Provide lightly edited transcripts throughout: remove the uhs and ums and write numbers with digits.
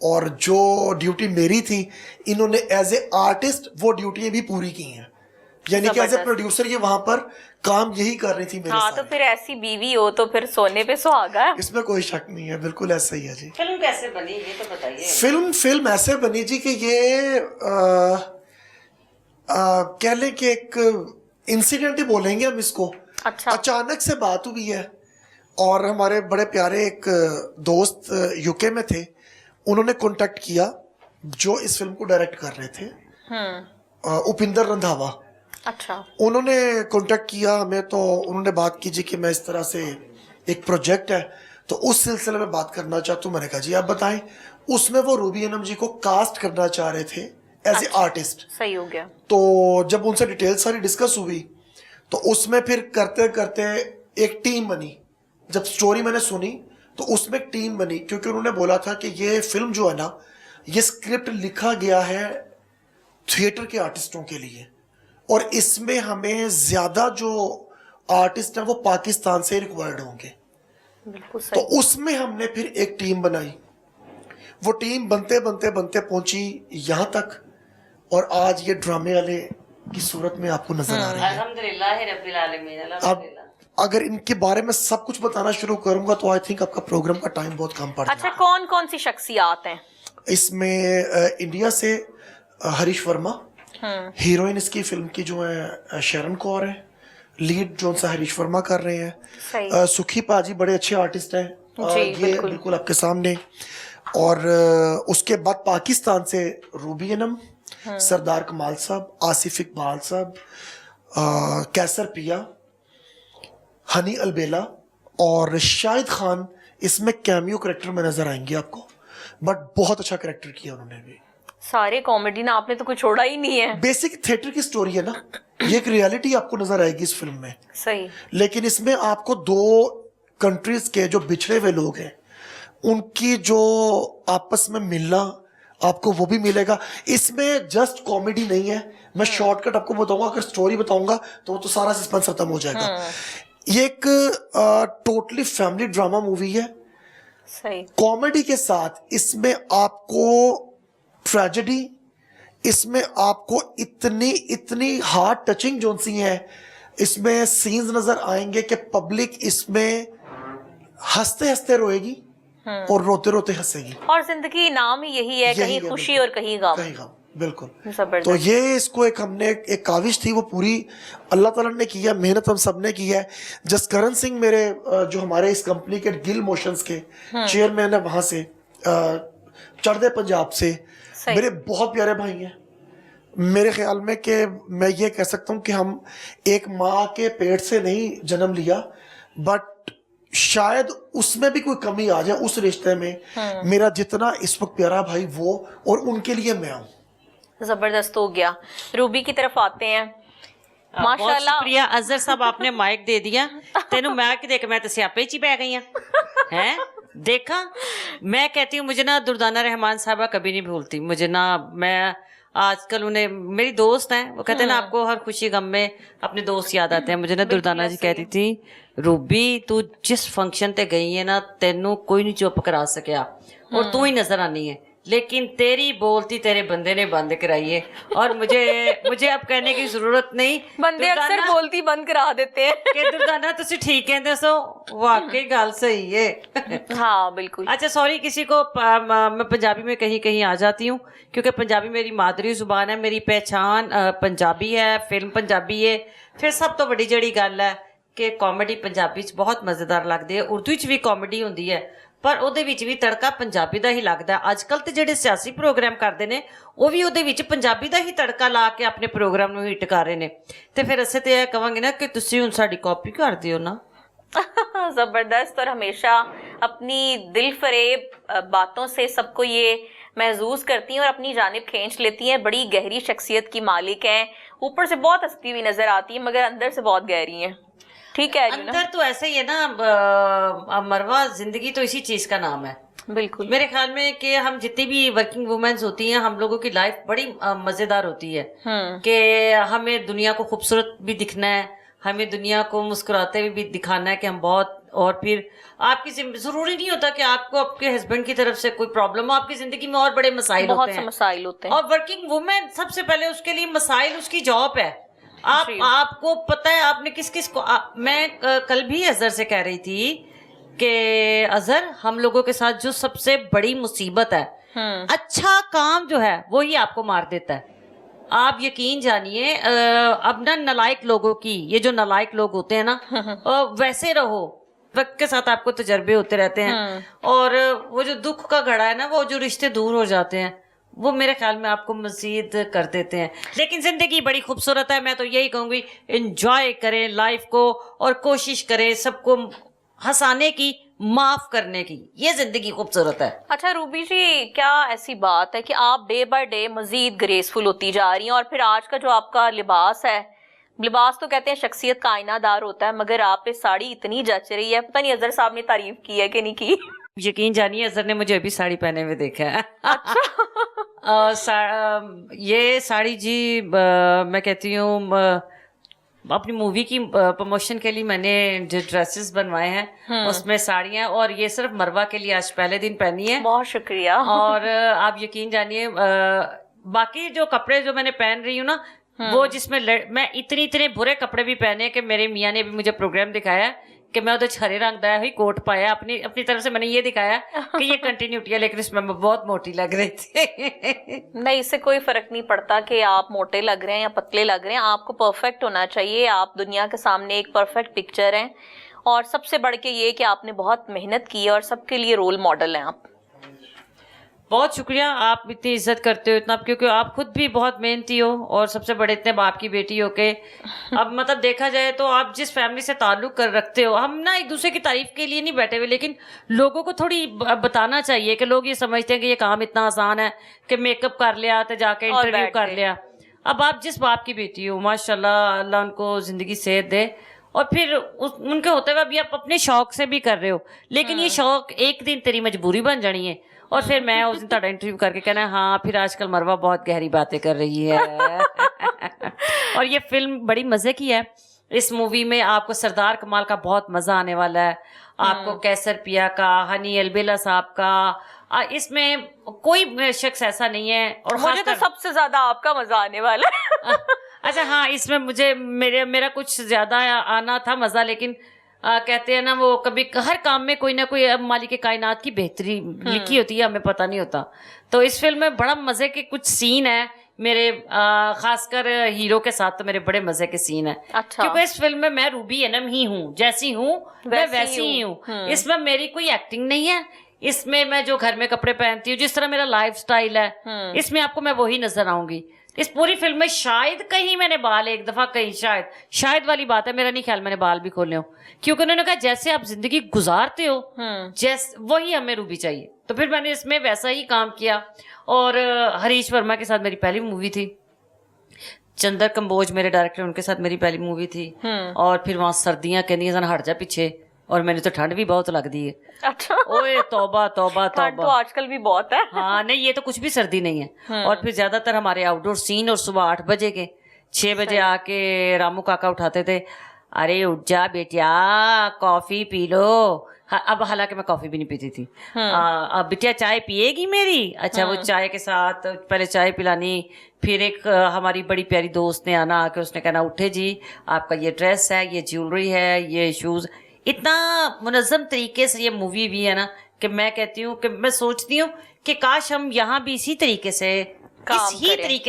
اور جو ڈیوٹی میری تھی انہوں نے ایز اے آرٹسٹ وہ ڈیوٹیاں بھی پوری کی ہیں, یعنی کہ ایز اے پروڈیوسر یہ وہاں پر کام یہی کر رہی تھی میرے ہاں, ساتھ. تو پھر ایسی بیوی ہو تو پھر سونے پہ سہاگا ہے. اس میں کوئی شک نہیں ہے, بالکل ایسا ہی ہے جی. فلم کیسے بنی یہ تو بتائیے. فلم ایسے بنی جی کہ یہ کہہ لیں کہ ایک انسیڈنٹ ہی بولیں گے ہم اس کو. اچھا. اچانک سے بات ہوئی ہے, اور ہمارے بڑے پیارے ایک دوست یو کے میں تھے, انہوں نے کانٹیکٹ کیا جو اس فلم کو ڈائریکٹ کر رہے تھے, اپندر رندھاوا. اچھا. انہوں نے کانٹیکٹ کیا ہمیں, تو انہوں نے بات کی جی کہ میں اس طرح سے ایک پروجیکٹ ہے تو اس سلسلے میں بات کرنا چاہتا ہوں. میں نے کہا جی آپ بتائیں. اس میں وہ روبی انم جی کو کاسٹ کرنا چاہ رہے تھے ایز اے آرٹسٹ. صحیح ہو گیا. تو جب ان سے ڈیٹیل ساری ڈسکس ہوئی تو اس میں پھر کرتے کرتے ایک ٹیم بنی. جب سٹوری میں نے سنی تو اس میں ایک ٹیم بنی, کیونکہ انہوں نے بولا تھا کہ یہ فلم جو ہے نا, یہ اسکرپٹ لکھا گیا ہے تھیٹر کے آرٹسٹوں کے لیے, اور اس میں ہمیں زیادہ جو آرٹسٹ ہیں وہ پاکستان سے ریکوائرڈ ہوں گے. بالکل تو صحیح. اس میں ہم نے پھر ایک ٹیم بنائی. وہ ٹیم بنتے بنتے بنتے پہنچی یہاں تک, اور آج یہ ڈرامے والے کی صورت میں آپ کو نظر آ رہی ہے. الحمدللہ رب العالمین. اب الحمدللہ. اگر ان کے بارے میں سب کچھ بتانا شروع کروں گا تو آئی تھنک آپ کا پروگرام کا ٹائم بہت کم پڑ جائے. اچھا, کون کون سی شخصیات ہیں اس میں؟ انڈیا سے ہریش ورما, ہیروئن اس کی فلم کی جو ہے شرن کور ہے, لیڈ جو سا ہریش ورما کر رہے ہیں. صحیح. سکھی پاجی بڑے اچھے آرٹسٹ ہیں, یہ بالکل آپ کے سامنے. اور اس کے بعد پاکستان سے روبی انم, سردار کمال صاحب, آصف اقبال صاحب, کیسر پیا, ہنی البیلا, اور شاہد خان اس میں کیمیو کریکٹر میں نظر آئیں گے آپ کو, بٹ بہت اچھا کریکٹر کیا انہوں نے بھی. سارے کامیڈی نا, آپ نے تو کوئی چھوڑا ہی نہیں ہے. بیسک تھیٹر کی سٹوری ہے نا, یہ ایک ریالٹی آپ کو نظر آئے گی اس فلم میں. صحیح. لیکن اس میں آپ کو دو کنٹریز کے جو بچھڑے ہوئے لوگ ہیں ان کی جو آپس میں ملنا آپ کو وہ بھی ملے گا. اس میں جسٹ کامیڈی نہیں ہے. میں شارٹ کٹ آپ کو بتاؤں گا, اگر سٹوری بتاؤں گا تو سارا سسپنس ختم ہو جائے گا. یہ ایک ٹوٹلی فیملی ڈراما مووی ہے. صحیح. کامیڈی کے ساتھ اس میں آپ کو ٹریجڈی, اس میں آپ کو اتنی ہارٹ ٹچنگ جو سی ہیں اس میں سینز نظر آئیں گے کہ پبلک اس میں ہنستے ہنستے روئے گی اور روتے روتے ہنسے گی. اور زندگی نام ہی یہی ہے, کہیں خوشی اور کہیں غم. بالکل. زبردست. تو یہ اس کو ایک ہم نے ایک کاوش تھی, وہ پوری اللہ تعالیٰ نے کی ہے, محنت ہم سب نے کی ہے. جسکرن سنگھ میرے جو ہمارے اس کمپنی کے گل موشنز کے چیئرمین ہے, وہاں سے چڑھدے پنجاب سے, میرے بہت پیارے بھائی ہیں. میرے خیال میں کہ میں یہ کہہ سکتا ہوں کہ ہم ایک ماں کے پیٹ سے نہیں جنم لیا, بٹ شاید اس میں بھی کوئی کمی آ جائے اس رشتے میں. میرا جتنا اس وقت پیارا بھائی وہ, اور ان کے لیے میں ہوں. زبردست ہو گیا. روبی کی طرف آتے ہیں. ماشاء اللہ. شکریہ اظہر صاحب, آپ نے مائک دے دیا. تینوں مائک دے کے میں تو سیاپے چ پی گئی ہیں. دیکھا, میں کہتی ہوں مجھے نا دردانہ رحمان صاحبہ کبھی نہیں بھولتی. مجھے نا, میں آج کل انہیں, میری دوست ہیں, وہ کہتے ہیں نا آپ کو ہر خوشی غم میں اپنے دوست یاد آتے ہیں. مجھے نا دردانہ جی کہتی تھی, روبی تو جس فنکشن تے گئی ہے نا تینوں کوئی نہیں چپ کرا سکیا, اور تو ہی نظر آنی ہے, لیکن تیری بولتی تیرے بندے نے بند کرائی ہے. اور مجھے اب کہنے کی ضرورت نہیں, بندے اکثر بولتی بند کرا دیتے ہیں کہ دردانہ تسی ٹھیک کہندے سو, واقعی گل صحیح ہے. ہاں بالکل. اچھا سوری, کسی کو میں پنجابی میں کہیں آ جاتی ہوں, کیونکہ پنجابی میری مادری زبان ہے, میری پہچان پنجابی ہے, فلم پنجابی ہے. پھر سب تو بڑی جڑی گل ہے کہ کامیڈی پنجابی چ بہت مزیدار لگتی ہے. اردو چ بھی کامیڈی ہوندی ہے, پر وہ بھی تڑکا پنجابی دا ہی لگتا ہے. اج کل تو جڑے سیاسی پروگرام کرتے ہیں وہ بھی وہ پنجابی دا ہی تڑکا لا کے اپنے پروگرام نو ہٹ کر رہے ہیں. تو پھر اسے تو یہ کہاں گے نا کہ تسی ہن ساڈی کاپی کر دیو نا. زبردست. اور ہمیشہ اپنی دل فریب باتوں سے سب کو یہ محظوظ کرتی ہیں اور اپنی جانب کھینچ لیتی ہیں. بڑی گہری شخصیت کی مالک ہیں, اوپر سے بہت ہنستی ہوئی نظر آتی ہیں مگر اندر سے بہت گہری ہیں. ٹھیک ہے, اندر تو ایسا ہی ہے نا مروہ, زندگی تو اسی چیز کا نام ہے. بالکل. میرے خیال میں کہ ہم جتنی بھی ورکنگ وومنز ہوتی ہیں, ہم لوگوں کی لائف بڑی مزیدار ہوتی ہے کہ ہمیں دنیا کو خوبصورت بھی دکھنا ہے, ہمیں دنیا کو مسکراتے ہوئے بھی دکھانا ہے کہ ہم بہت اور پھر آپ کی ضروری نہیں ہوتا کہ آپ کو آپ کے ہسبینڈ کی طرف سے کوئی پرابلم ہو, آپ کی زندگی میں اور بڑے مسائل بہت ہوتے سے ہیں, مسائل ہوتے ہیں, اور ورکنگ وومن سب سے پہلے اس کے لیے مسائل اس کی جاب ہے. آپ کو پتہ ہے آپ نے کس کس کو, میں کل بھی اظہر سے کہہ رہی تھی کہ اظہر ہم لوگوں کے ساتھ جو سب سے بڑی مصیبت ہے, اچھا کام جو ہے وہی آپ کو مار دیتا ہے. آپ یقین جانیے اب نا نالائق لوگوں کی, یہ جو نالائق لوگ ہوتے ہیں نا, ویسے رہو, وقت کے ساتھ آپ کو تجربے ہوتے رہتے ہیں, اور وہ جو دکھ کا گھڑا ہے نا, وہ جو رشتے دور ہو جاتے ہیں وہ میرے خیال میں آپ کو مزید کر دیتے ہیں. لیکن زندگی بڑی خوبصورت ہے, میں تو یہی کہوں گی انجوائے کریں لائف کو, اور کوشش کریں سب کو ہنسانے کی, معاف کرنے کی, یہ زندگی خوبصورت ہے. اچھا روبی جی, کیا ایسی بات ہے کہ آپ ڈے بائی ڈے مزید گریسفل ہوتی جا رہی ہیں, اور پھر آج کا جو آپ کا لباس ہے, لباس تو کہتے ہیں شخصیت کا آئینہ دار ہوتا ہے, مگر آپ پہ ساڑی اتنی جچ رہی ہے, پتہ نہیں اظہر صاحب نے تعریف کی ہے کہ نہیں کی؟ یقین جانیے اظہر نے مجھے ابھی ساڑی پہنے ہوئے دیکھا ہے. یہ ساڑی جی میں کہتی ہوں اپنی مووی کی پروموشن کے لیے میں نے جو ڈریسز بنوائے ہیں اس میں ساڑیاں, اور یہ صرف مروہ کے لیے آج پہلے دن پہنی ہے. بہت شکریہ. اور آپ یقین جانیے باقی جو کپڑے جو میں نے پہن رہی ہوں نا, وہ جس میں میں اتنے برے کپڑے بھی پہنے کہ میرے میاں نے بھی مجھے پروگرام دکھایا کہ میں ادھر ہرے رنگ دا ہوئی کوٹ پایا, اپنی طرف سے میں نے یہ دکھایا کہ یہ کنٹینیوٹی ہے, لیکن اس میں بہت موٹی لگ رہی تھی. نہیں, اس سے کوئی فرق نہیں پڑتا کہ آپ موٹے لگ رہے ہیں یا پتلے لگ رہے ہیں, آپ کو پرفیکٹ ہونا چاہیے. آپ دنیا کے سامنے ایک پرفیکٹ پکچر ہیں, اور سب سے بڑھ کے یہ کہ آپ نے بہت محنت کی ہے اور سب کے لیے رول ماڈل ہیں آپ. بہت شکریہ, آپ اتنی عزت کرتے ہو اتنا, کیونکہ آپ خود بھی بہت محنتی ہو, اور سب سے بڑے اتنے باپ کی بیٹی ہو کے اب مطلب دیکھا جائے تو آپ جس فیملی سے تعلق کر رکھتے ہو, ہم نا ایک دوسرے کی تعریف کے لیے نہیں بیٹھے ہوئے, لیکن لوگوں کو تھوڑی بتانا چاہیے کہ لوگ یہ سمجھتے ہیں کہ یہ کام اتنا آسان ہے کہ میک اپ کر لیا تو جا کے انٹرویو کر لیا. اب آپ جس باپ کی بیٹی ہو, ماشاء اللہ, اللہ ان کو زندگی صحت دے, اور پھر ان کے ہوتے ہوئے ابھی آپ اپنے شوق سے بھی کر رہے ہو, لیکن یہ شوق ایک دن تیری مجبوری بن جانی ہے. اور پھر میں اس دن تھوڑا انٹرویو کر کے کہنا ہاں پھر آج کل مروہ بہت گہری باتیں کر رہی ہے. اور یہ فلم بڑی مزے کی ہے. اس مووی میں آپ کو سردار کمال کا بہت مزہ آنے والا ہے, آپ کو کیسر پیا کا, ہنی البیلا صاحب کا, اس میں کوئی شخص ایسا نہیں ہے. اور مجھے تو سب سے زیادہ آپ کا مزہ آنے والا ہے. اچھا ہاں, اس میں مجھے میرا کچھ زیادہ آنا تھا مزہ, لیکن کہتے ہیں نا وہ کبھی ہر کام میں کوئی نہ کوئی مالک کائنات کی بہتری لکھی ہوتی ہے, ہمیں پتہ نہیں ہوتا. تو اس فلم میں بڑا مزے کے کچھ سین ہیں میرے, خاص کر ہیرو کے ساتھ تو میرے بڑے مزے کے سین ہیں. کیونکہ اس فلم میں میں روبی انم ہی ہوں, جیسی ہوں میں ویسی ہی ہوں. اس میں میری کوئی ایکٹنگ نہیں ہے, اس میں جو گھر میں کپڑے پہنتی ہوں, جس طرح میرا لائف سٹائل ہے, اس میں آپ کو میں وہی نظر آؤں گی. اس پوری فلم میں شاید کہیں میں نے بال ایک دفعہ, کہیں شاید والی بات ہے, میرا نہیں خیال میں نے بال بھی کھولے ہوں, کیونکہ انہوں نے کہا جیسے آپ زندگی گزارتے ہو وہی ہمیں روبی چاہیے. تو پھر میں نے اس میں ویسا ہی کام کیا. اور ہریش ورما کے ساتھ میری پہلی مووی تھی, چندر کمبوج میرے ڈائریکٹر, ان کے ساتھ میری پہلی مووی تھی. اور پھر وہاں سردیاں کہنی سن ہٹ جا پیچھے, اور میں نے تو ٹھنڈ بھی بہت لگ دی ہے. اچھا, اوے توبہ توبہ ٹھنڈ تو آج کل بھی بہت ہے. ہاں نہیں, یہ تو کچھ بھی سردی نہیں ہے. اور پھر زیادہ تر ہمارے آؤٹ ڈور سین, اور صبح 8 بجے کے 6 بجے آ کے رامو کاکا اٹھاتے تھے, ارے اٹھ جا بیٹیا کافی پی لو. اب حالانکہ میں کافی بھی نہیں پیتی تھی. اب بیٹیا چائے پیے گی میری؟ اچھا, وہ چائے کے ساتھ پہلے چائے پلانی, پھر ایک ہماری بڑی پیاری دوست نے آنا, آ کے اس نے کہنا اٹھے جی آپ کا یہ ڈریس ہے, یہ جیولری ہے, یہ شوز. اتنا منظم طریقے سے یہ مووی بھی ہے نا کہ میں کہتی ہوں کہ میں سوچتی ہوں کہ کاش ہم یہاں بھی اسی طریقے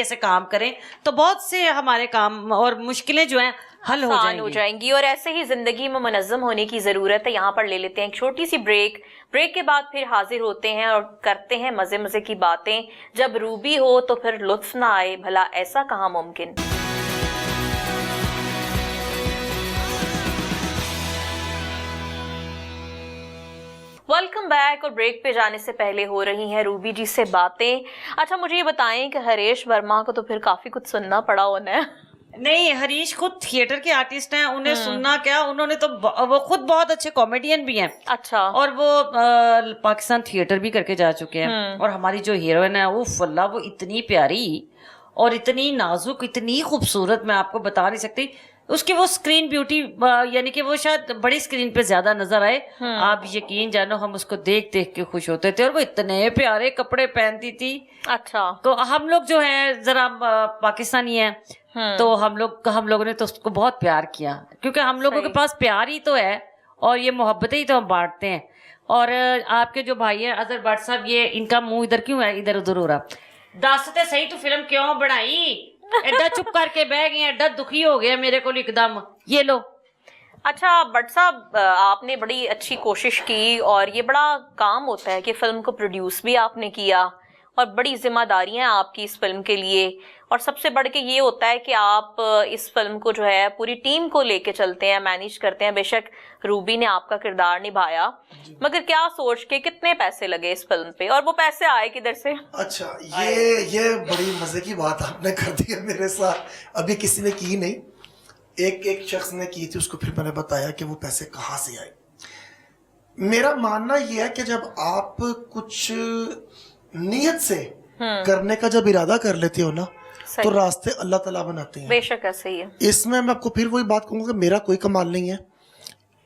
سے کام کریں تو بہت سے ہمارے کام اور مشکلیں جو ہیں حل ہو جائیں گی. اور ایسے ہی زندگی میں منظم ہونے کی ضرورت ہے. یہاں پر لے لیتے ہیں ایک چھوٹی سی بریک کے بعد پھر حاضر ہوتے ہیں اور کرتے ہیں مزے کی باتیں. جب روبی ہو تو پھر لطف نہ آئے, بھلا ایسا کہاں ممکن. Welcome back. اور بریک پہ جانے سے پہلے ہو رہی ہیں روبی جی سے باتیں. اچھا مجھے یہ بتائیں کہ ہریش ورما کو تو پھر کافی کچھ سننا پڑا ہونا ہے. نہیں, ہریش خود تھیٹر کے آرٹسٹ ہیں, انہیں سننا کیا, انہوں نے تو وہ خود بہت اچھے کامیڈین بھی ہیں. اچھا. اور وہ پاکستان تھیٹر بھی کر کے جا چکے ہیں. اور ہماری جو ہیروئن ہے اوف اللہ, وہ اتنی پیاری اور اتنی نازک, اتنی خوبصورت, میں آپ کو بتا نہیں سکتی. اس کی وہ اسکرین بیوٹی یعنی کہ وہ شاید بڑی اسکرین پہ زیادہ نظر آئے. آپ یقین جانو ہم اس کو دیکھ دیکھ کے خوش ہوتے تھے, اور وہ اتنے پیارے کپڑے پہنتی تھی. اچھا, تو ہم لوگ جو ہیں ذرا پاکستانی ہیں, تو ہم لوگوں نے تو اس کو بہت پیار کیا, کیونکہ ہم لوگوں کے پاس پیار ہی تو ہے اور یہ محبتیں ہی تو ہم بانٹتے ہیں. اور آپ کے جو بھائی ہیں اظہر بٹ صاحب, یہ ان کا منہ ادھر کیوں ہے, ادھر ادھر ہو رہا, دستے صحیح تو فلم کیوں بنائی, ایڈا چپ کر کے بہ گئے, ایڈا دکھی ہو گیا میرے کو ایک دم, یہ لو. اچھا بٹ صاحب, آپ نے بڑی اچھی کوشش کی, اور یہ بڑا کام ہوتا ہے کہ فلم کو پروڈیوس بھی آپ نے کیا, اور بڑی ذمہ داریاں آپ کی اس فلم کے لیے, اور سب سے بڑھ کے یہ ہوتا ہے کہ آپ اس فلم کو جو ہے پوری ٹیم کو لے کے چلتے ہیں, مینیج کرتے ہیں. بے شک روبی نے آپ کا کردار نبھایا, مگر کیا سوچ کے کتنے پیسے لگے اس فلم پہ, اور وہ پیسے آئے کدھر سے؟ اچھا, یہ بڑی مزے کی بات آپ نے کر دی ہے میرے ساتھ, ابھی کسی نے کی نہیں, ایک شخص نے کی تھی, اس کو پھر میں نے بتایا کہ وہ پیسے کہاں سے آئے. میرا ماننا یہ ہے کہ جب آپ کچھ نیت سے کرنے کا جب ارادہ کر لیتے ہو نا, تو راستے اللہ تعالیٰ بناتے ہیں. بے شک ایسے ہی ہے. اس میں آپ کو پھر وہی بات کہوں گا کہ میرا کوئی کمال نہیں ہے.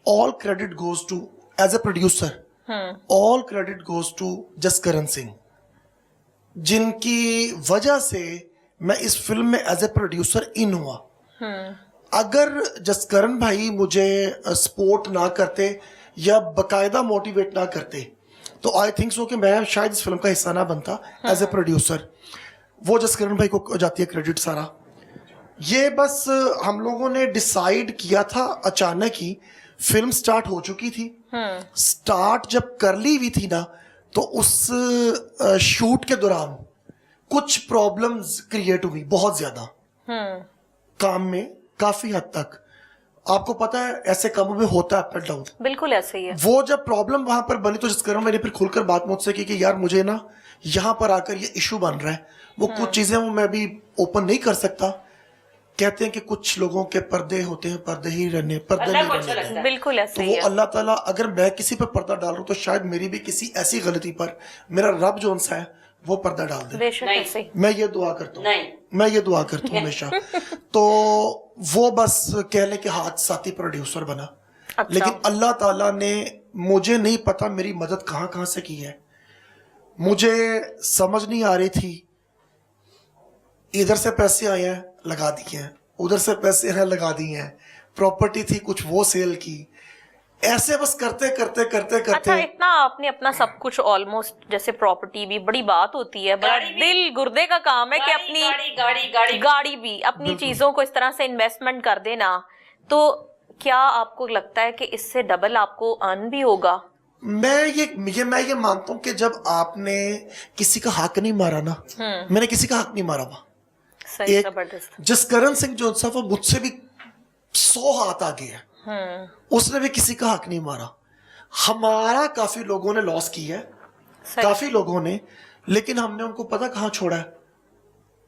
All credit goes to, as a producer, all credit goes to Jaskaran Singh, جن کی وجہ سے میں اس فلم میں ایز اے پروڈیوسر ان ہوا. اگر جسکرن بھائی مجھے سپورٹ نہ کرتے یا باقاعدہ موٹیویٹ نہ کرتے, تو آئی تھنک سو کہ میں شاید اس فلم کا حصہ نہ بنتا ایز اے پروڈیوسر. وہ جسکرن بھائی کو جاتی ہے کریڈٹ سارا. یہ بس ہم لوگوں نے ڈیسائیڈ کیا تھا اچانک ہی, فلم سٹارٹ ہو چکی تھی, سٹارٹ جب کر لی ہوئی تھی نا, تو اس شوٹ کے دوران کچھ پرابلمز کریٹ ہوئی بہت زیادہ کام میں, کافی حد تک. آپ کو پتا ہے ایسے کاموں میں ہوتا ہے اپ اینڈ ڈاؤن. بالکل ایسے ہی ہے. وہ جب پرابلم وہاں پر بنی, تو جس کروں میں نے پھر کھل کر بات مجھ سے کی کہ یار مجھے نا یہاں پر آ کر یہ ایشو بن رہا ہے. وہ کچھ چیزیں وہ میں بھی اوپن نہیں کر سکتا. کہتے ہیں کہ کچھ لوگوں کے پردے ہوتے ہیں, پردے ہی رہنے, پردے نہیں رہنے. بالکل ایسے تو ہی وہ ہے. اللہ تعالیٰ, اگر میں کسی پہ پردہ ڈال رہا ہوں تو شاید میری بھی کسی ایسی غلطی پر میرا رب جو انسا ہے وہ پردہ ڈال دے. بے شک ایسے ہی. میں یہ دعا کرتا ہوں, میں یہ دعا کرتا ہوں ہمیشہ. تو وہ بس کہہ لے کہ ہاتھ ساتھی پروڈیوسر بنا. لیکن اللہ تعالیٰ نے, مجھے نہیں پتا میری مدد کہاں کہاں سے کی ہے. مجھے سمجھ نہیں آ رہی تھی, ادھر سے پیسے آئے ہیں لگا دیے ہیں, ادھر سے پیسے ہیں لگا دیے ہیں, پراپرٹی تھی کچھ وہ سیل کی, ایسے بس کرتے کرتے کرتے کرتے. اچھا, اتنا آپ نے اپنا سب کچھ آلموسٹ, جیسے پراپرٹی بھی بڑی بات ہوتی ہے, بڑا دل گردے کا کام ہے کہ اپنی گاڑی بھی, اپنی چیزوں کو اس طرح سے انویسٹمنٹ کر دینا, تو کیا آپ کو لگتا ہے کہ اس سے ڈبل آپ کو ارن بھی ہوگا؟ میں یہ مانتا ہوں کہ جب آپ نے کسی کا حق نہیں مارا نا, میں نے کسی کا حق نہیں مارا. صحیح, زبردست. جسکرن سنگھ جو انصاف وہ مجھ سے بھی 100 ہاتھ آگے ہے, اس نے بھی کسی کا حق نہیں مارا. ہمارا کافی لوگوں نے لاس کی ہے, کافی لوگوں نے, لیکن ہم نے ان کو پتا کہاں چھوڑا ہے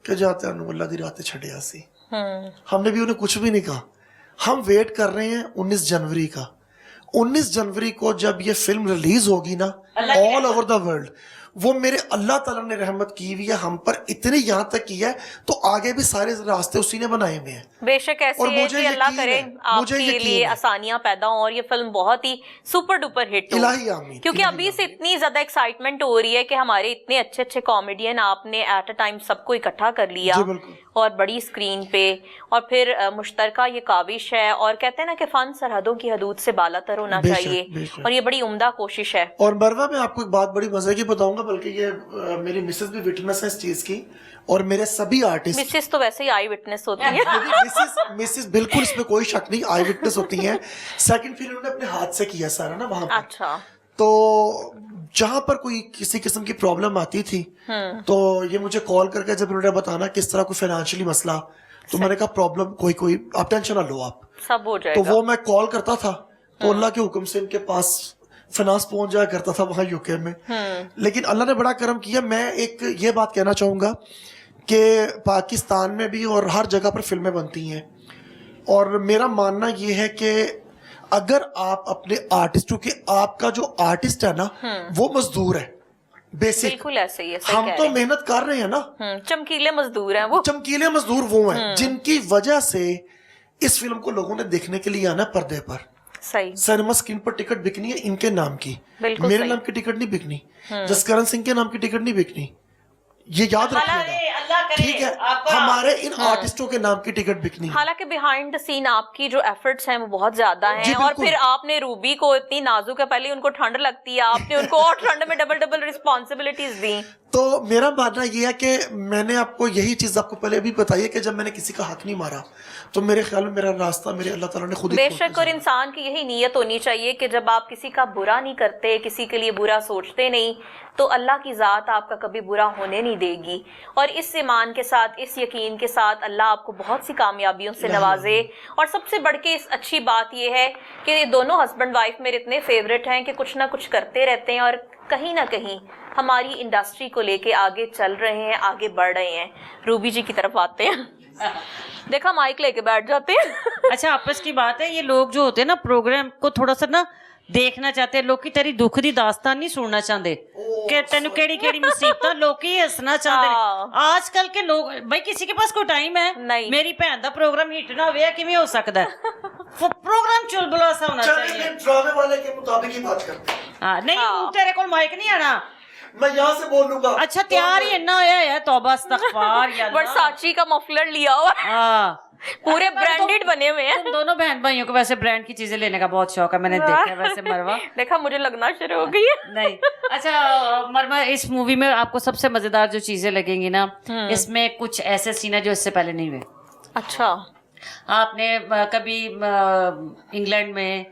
کہ جاتے ہیں اللہ دی راتیں چھڑے آسی. ہم نے بھی انہیں کچھ بھی نہیں کہا. ہم ویٹ کر رہے ہیں 19 جنوری کا. 19 جنوری کو جب یہ فلم ریلیز ہوگی نا آل اوور دا ورلڈ, وہ میرے اللہ تعالیٰ نے رحمت کی ہوئی ہے ہم پر, اتنی یہاں تک کی ہے, تو آگے بھی سارے راستے اسی نے بنائے ہوئے ہیں. بے شک ایسے ہے کہ اللہ کرے آپ کے لیے آسانیاں پیدا ہوں, اور یہ فلم بہت ہی سپر ڈوپر ہٹ ہو. الہی آمین. کیونکہ ابھی سے اتنی زیادہ ایکسائٹمنٹ ہو رہی ہے کہ ہمارے اتنے اچھے اچھے کامیڈین آپ نے ایٹ اے ٹائم سب کو اکٹھا کر لیا, اور بڑی اسکرین پہ, اور پھر مشترکہ یہ کاوش ہے, اور کہتے ہیں نا کہ فن سرحدوں کی حدود سے بالا تر ہونا چاہیے, اور یہ بڑی عمدہ کوشش ہے. اور مروہ میں آپ کو ایک بات بڑی مزے کی بتاؤں گا, بلکہ یہ میری مسز بھی وٹنس ہے اس چیز کی, اور میرے سبھی آرٹسٹ. مسز تو ویسے ہی آئی وٹنس ہوتی ہیں. مسز بالکل, اس میں کوئی شک نہیں, آئی وٹنس ہوتی ہیں. سیکنڈ فلم انہوں نے اپنے ہاتھ سے کیا سارا نا وہاں پر. اچھا. تو جہاں پر کوئی کسی قسم کی پرابلم آتی تھی, تو یہ مجھے کال کر کے جب انہوں نے بتانا کس طرح کوئی فائنینشلی مسئلہ, تو میں نے کہا پرابلم کوئی آپ ٹینشن نہ لو, آپ سب ہو جائے گا. تو وہ میں کال کرتا تھا, تو اللہ کے حکم سے ان کے پاس فنانس پہنچ جایا کرتا تھا وہاں یو کے میں. لیکن اللہ نے بڑا کرم کیا. میں ایک یہ بات کہنا چاہوں گا کہ پاکستان میں بھی اور ہر جگہ پر فلمیں بنتی ہیں, اور میرا ماننا یہ ہے کہ اگر آپ اپنے آرٹسٹ, کیونکہ آپ کا جو آرٹسٹ ہے نا وہ مزدور ہے بیسک, بالکل ایسے ہی ہے. ہم تو محنت کر رہے ہیں نا, چمکیلے مزدور ہیں وہ, چمکیلے مزدور وہ ہیں جن کی وجہ سے اس فلم کو لوگوں نے دیکھنے کے لیے آنا پردے پر, صحیح, سینما اسکرین پر ٹکٹ بکنی ہے ان کے نام کی, بالکل میرے صحیح. نام کی ٹکٹ نہیں بکنی, جسکرن سنگھ کے نام کی ٹکٹ نہیں بکنی, یہ یاد رکھیے گا, ٹھیک ہے, ہمارے ان آرٹسٹوں کے نام کی ٹکٹ بکنی ہے. حالانکہ بیہائنڈ دا سین آپ کی جو ایفرٹس ہیں وہ بہت زیادہ ہیں, اور پھر آپ نے روبی کو اتنی نازک ہے, پہلے ان کو ٹھنڈ لگتی ہے, آپ نے ان کو اور ٹھنڈ میں ڈبل رسپانسبلٹیز دی. تو میرا ماننا یہ ہے کہ میں نے آپ کو یہی چیز آپ کو پہلے بھی بتائی ہے کہ جب میں نے کسی کا حق نہیں مارا تو میرے خیال میں میرا راستہ میرے اللہ تعالیٰ نے خود ہی بے شک, اور انسان کی یہی نیت ہونی چاہیے کہ جب آپ کسی کا برا نہیں کرتے, کسی کے لیے برا سوچتے نہیں, تو اللہ کی ذات آپ کا کبھی برا ہونے نہیں دے گی. اور اس ایمان کے ساتھ, اس یقین کے ساتھ اللہ آپ کو بہت سی کامیابیوں سے نوازے. اور سب سے بڑھ کے اس اچھی بات یہ ہے کہ یہ دونوں ہسبینڈ وائف میرے اتنے فیوریٹ ہیں کہ کچھ نہ کچھ کرتے رہتے ہیں, اور کہیں نہ کہیں ہماری انڈسٹری کو لے کے آگے چل رہے ہیں, آگے بڑھ رہے ہیں. روبی جی کی طرف آتے ہیں, دیکھا مائک لے کے بیٹھ جاتے ہیں. اچھا آپس کی بات ہے, یہ لوگ جو ہوتے ہیں نا پروگرام کو تھوڑا سا نا دیکھنا چاہتے ہیں, لوکی تیری دکھ دی داستان نہیں سننا چاہتے کہ تینو کیڑی کیڑی مصیبت, لوکی ہسنا چاہتے. آج کل کے لوگ بھائی کسی کے پاس کوئی ٹائم ہے نہیں, میری بہن دا پروگرام ہٹ نہ ہوئے کیویں ہو سکتا ہے, پروگرام چل بلا سا ہونا چاہیے. ڈرامے والے کے مطابق ہی بات کرتے ہیں. ہاں نہیں تیرے کول مائک نہیں آنا, میں یہاں سے بول لوں گا. اچھا تیار ہی اتنا ہوا ہے, توبہ استغفار یا اللہ. ورساچی کا مفلر لیا ہوا, ہاں پورے برانڈیڈ بنے ہوئے ہیں. دونوں بہن بھائیوں کو ویسے برانڈ کی چیزیں لینے کا بہت شوق ہے, میں نے دیکھا ہے ویسے مروا. دیکھا مجھے لگنا شروع ہو گئی ہے. نہیں اچھا مروا, اس مووی میں آپ کو سب سے مزیدار جو چیزیں لگیں گی نا, اس میں کچھ ایسے سین ہیں جو اس سے پہلے نہیں ہوئے. اچھا, آپ نے کبھی انگلینڈ میں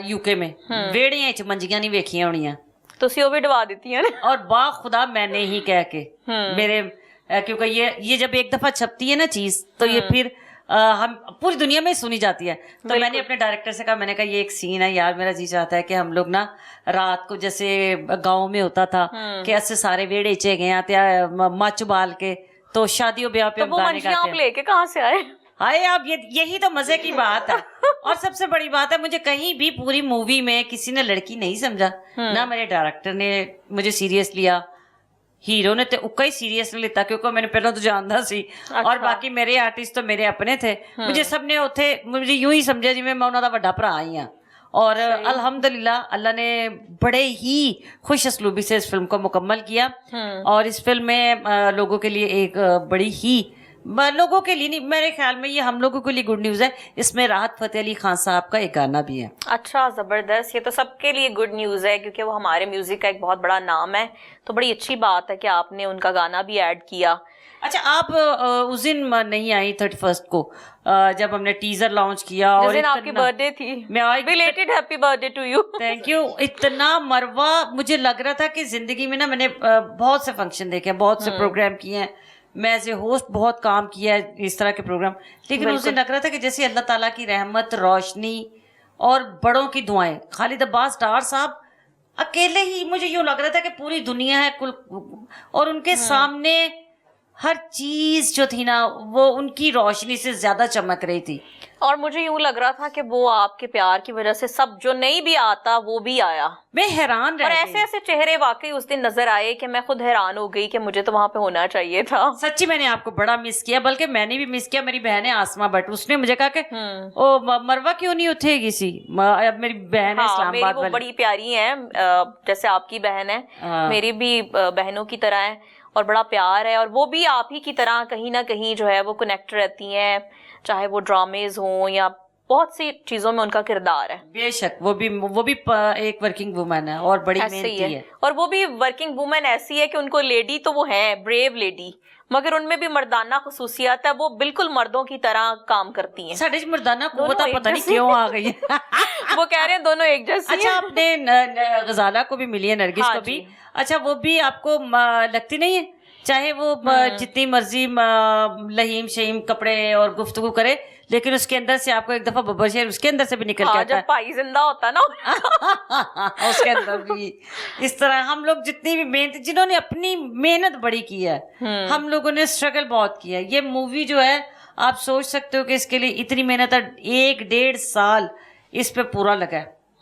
یو کے میں ویڑیاں چ منجیاں نہیں ویکھیاں ہونیاں, تسی وہ بھی ڈوا دیتی ہیں. اور با خدا میں نے ہی کہہ کے میرے, کیونکہ یہ جب ایک دفعہ چھپتی ہے نا چیز تو یہ پھر ہم پوری دنیا میں سنی جاتی ہے. تو میں نے اپنے ڈائریکٹر سے کہا, میں نے کہا یہ ایک سین ہے یار, میرا جی چاہتا ہے کہ ہم لوگ نا رات کو جیسے گاؤں میں ہوتا تھا کہ ایسے سارے ویڑے چے گئے مچ بال کے, تو شادیوں بیاہ پہ گانے گاتے ہیں. لے کے کہاں سے آئے؟ ہائے اب یہی تو مزے کی بات ہے. اور سب سے بڑی بات ہے, مجھے کہیں بھی پوری مووی میں کسی نے لڑکی نہیں سمجھا, نہ میرے ڈائریکٹر نے مجھے سیریس لیا, ہیرو نے تو اکا ہی سیریس نہیں لیتا کیونکہ میں نے پہلے تو جانتا سی, اور باقی میرے آرٹسٹ تو میرے اپنے تھے. مجھے سب نے اتنے مجھے یوں ہی سمجھا جی میں انہوں کا بڑا بھرا ہی ہاں. اور الحمدللہ اللہ نے بڑے ہی خوش اسلوبی سے اس فلم کو مکمل کیا. اور اس فلم میں لوگوں کے لیے ایک بڑی ہی, لوگوں کے لیے نہیں, میرے خیال میں یہ ہم لوگوں کے لیے گڈ نیوز ہے, اس میں راحت فتح علی خان صاحب کا ایک گانا بھی ہے. اچھا زبردست, یہ تو سب کے لیے گڈ نیوز ہے کیونکہ وہ ہمارے میوزک کا ایک بہت بڑا نام ہے, تو بڑی اچھی بات ہے کہ آپ نے ان کا گانا بھی ایڈ کیا. اچھا آپ اس دن نہیں آئی 31 کو جب ہم نے ٹیزر لانچ کیا, اور جس دن آپ کی برتھ ڈے تھی, میں belated happy birthday to you. Thank you. اتنا مروا مجھے لگ رہا تھا کہ زندگی میں نا میں نے بہت سے فنکشن دیکھے, بہت سے پروگرام کیے ہیں, میں ایز اے ہوسٹ بہت کام کیا ہے اس طرح کے پروگرام, لیکن اس دن لگ رہا تھا کہ جیسے اللہ تعالیٰ کی رحمت, روشنی اور بڑوں کی دعائیں, خالد عباس ڈار صاحب اکیلے ہی, مجھے یوں لگ رہا تھا کہ پوری دنیا ہے کل, اور ان کے سامنے ہر چیز جو تھی نا وہ ان کی روشنی سے زیادہ چمک رہی تھی. اور مجھے یوں لگ رہا تھا کہ وہ آپ کے پیار کی وجہ سے سب جو نہیں بھی آتا وہ بھی آیا. میں حیران رہ اور ایسے ایسے چہرے واقعی اس دن نظر آئے کہ میں خود حیران ہو گئی کہ مجھے تو وہاں پہ ہونا چاہیے تھا. سچی میں نے آپ کو بڑا مس کیا, بلکہ میں نے بھی مس کیا. میری بہن ہے آسما بٹ, اس نے مجھے کہا کہ او مروا کیوں نہیں اٹھے گی سی, اب میری بہن ہے اسلام آباد والی, بڑی پیاری ہیں جیسے آپ کی بہن ہے, میری بھی بہنوں کی طرح ہے اور بڑا پیار ہے, اور وہ بھی آپ ہی کی طرح کہیں نہ کہیں جو ہے وہ کنیکٹ رہتی ہیں, چاہے وہ ڈرامز ہوں یا بہت سی چیزوں میں ان کا کردار ہے. بے شک وہ بھی ایک ورکنگ وومن ہے اور بڑی محنتی ہے, اور وہ بھی ورکنگ وومن ایسی ہے کہ ان کو لیڈی تو وہ ہیں بریو لیڈی, مگر ان میں بھی مردانہ خصوصیات ہے, وہ بالکل مردوں کی طرح کام کرتی ہیں. ساڑھے مردانہ قوت پتہ نہیں کیوں آ گئی ہے. وہ کہہ رہے ہیں دونوں ایک جیسی. اچھا آپ نے غزالہ کو بھی ملی ہے, نرگس کو بھی, اچھا وہ بھی آپ کو لگتی نہیں ہے, چاہے وہ جتنی مرضی لہیم شہیم کپڑے اور گفتگو کرے, لیکن اس کے اندر سے آپ کو ایک دفعہ ببر شیر اس کے اندر سے بھی نکل کے آتا ہے, جب پائی زندہ ہوتا ہے نا اس کے اندر بھی. اس طرح ہم لوگ جتنی بھی محنت, جنہوں نے اپنی محنت بڑی کی ہے, ہم لوگوں نے اسٹرگل بہت کیا ہے. یہ مووی جو ہے آپ سوچ سکتے ہو کہ اس کے لیے اتنی محنت ہے, 1.5 سال اس پہ پورا لگا ہے.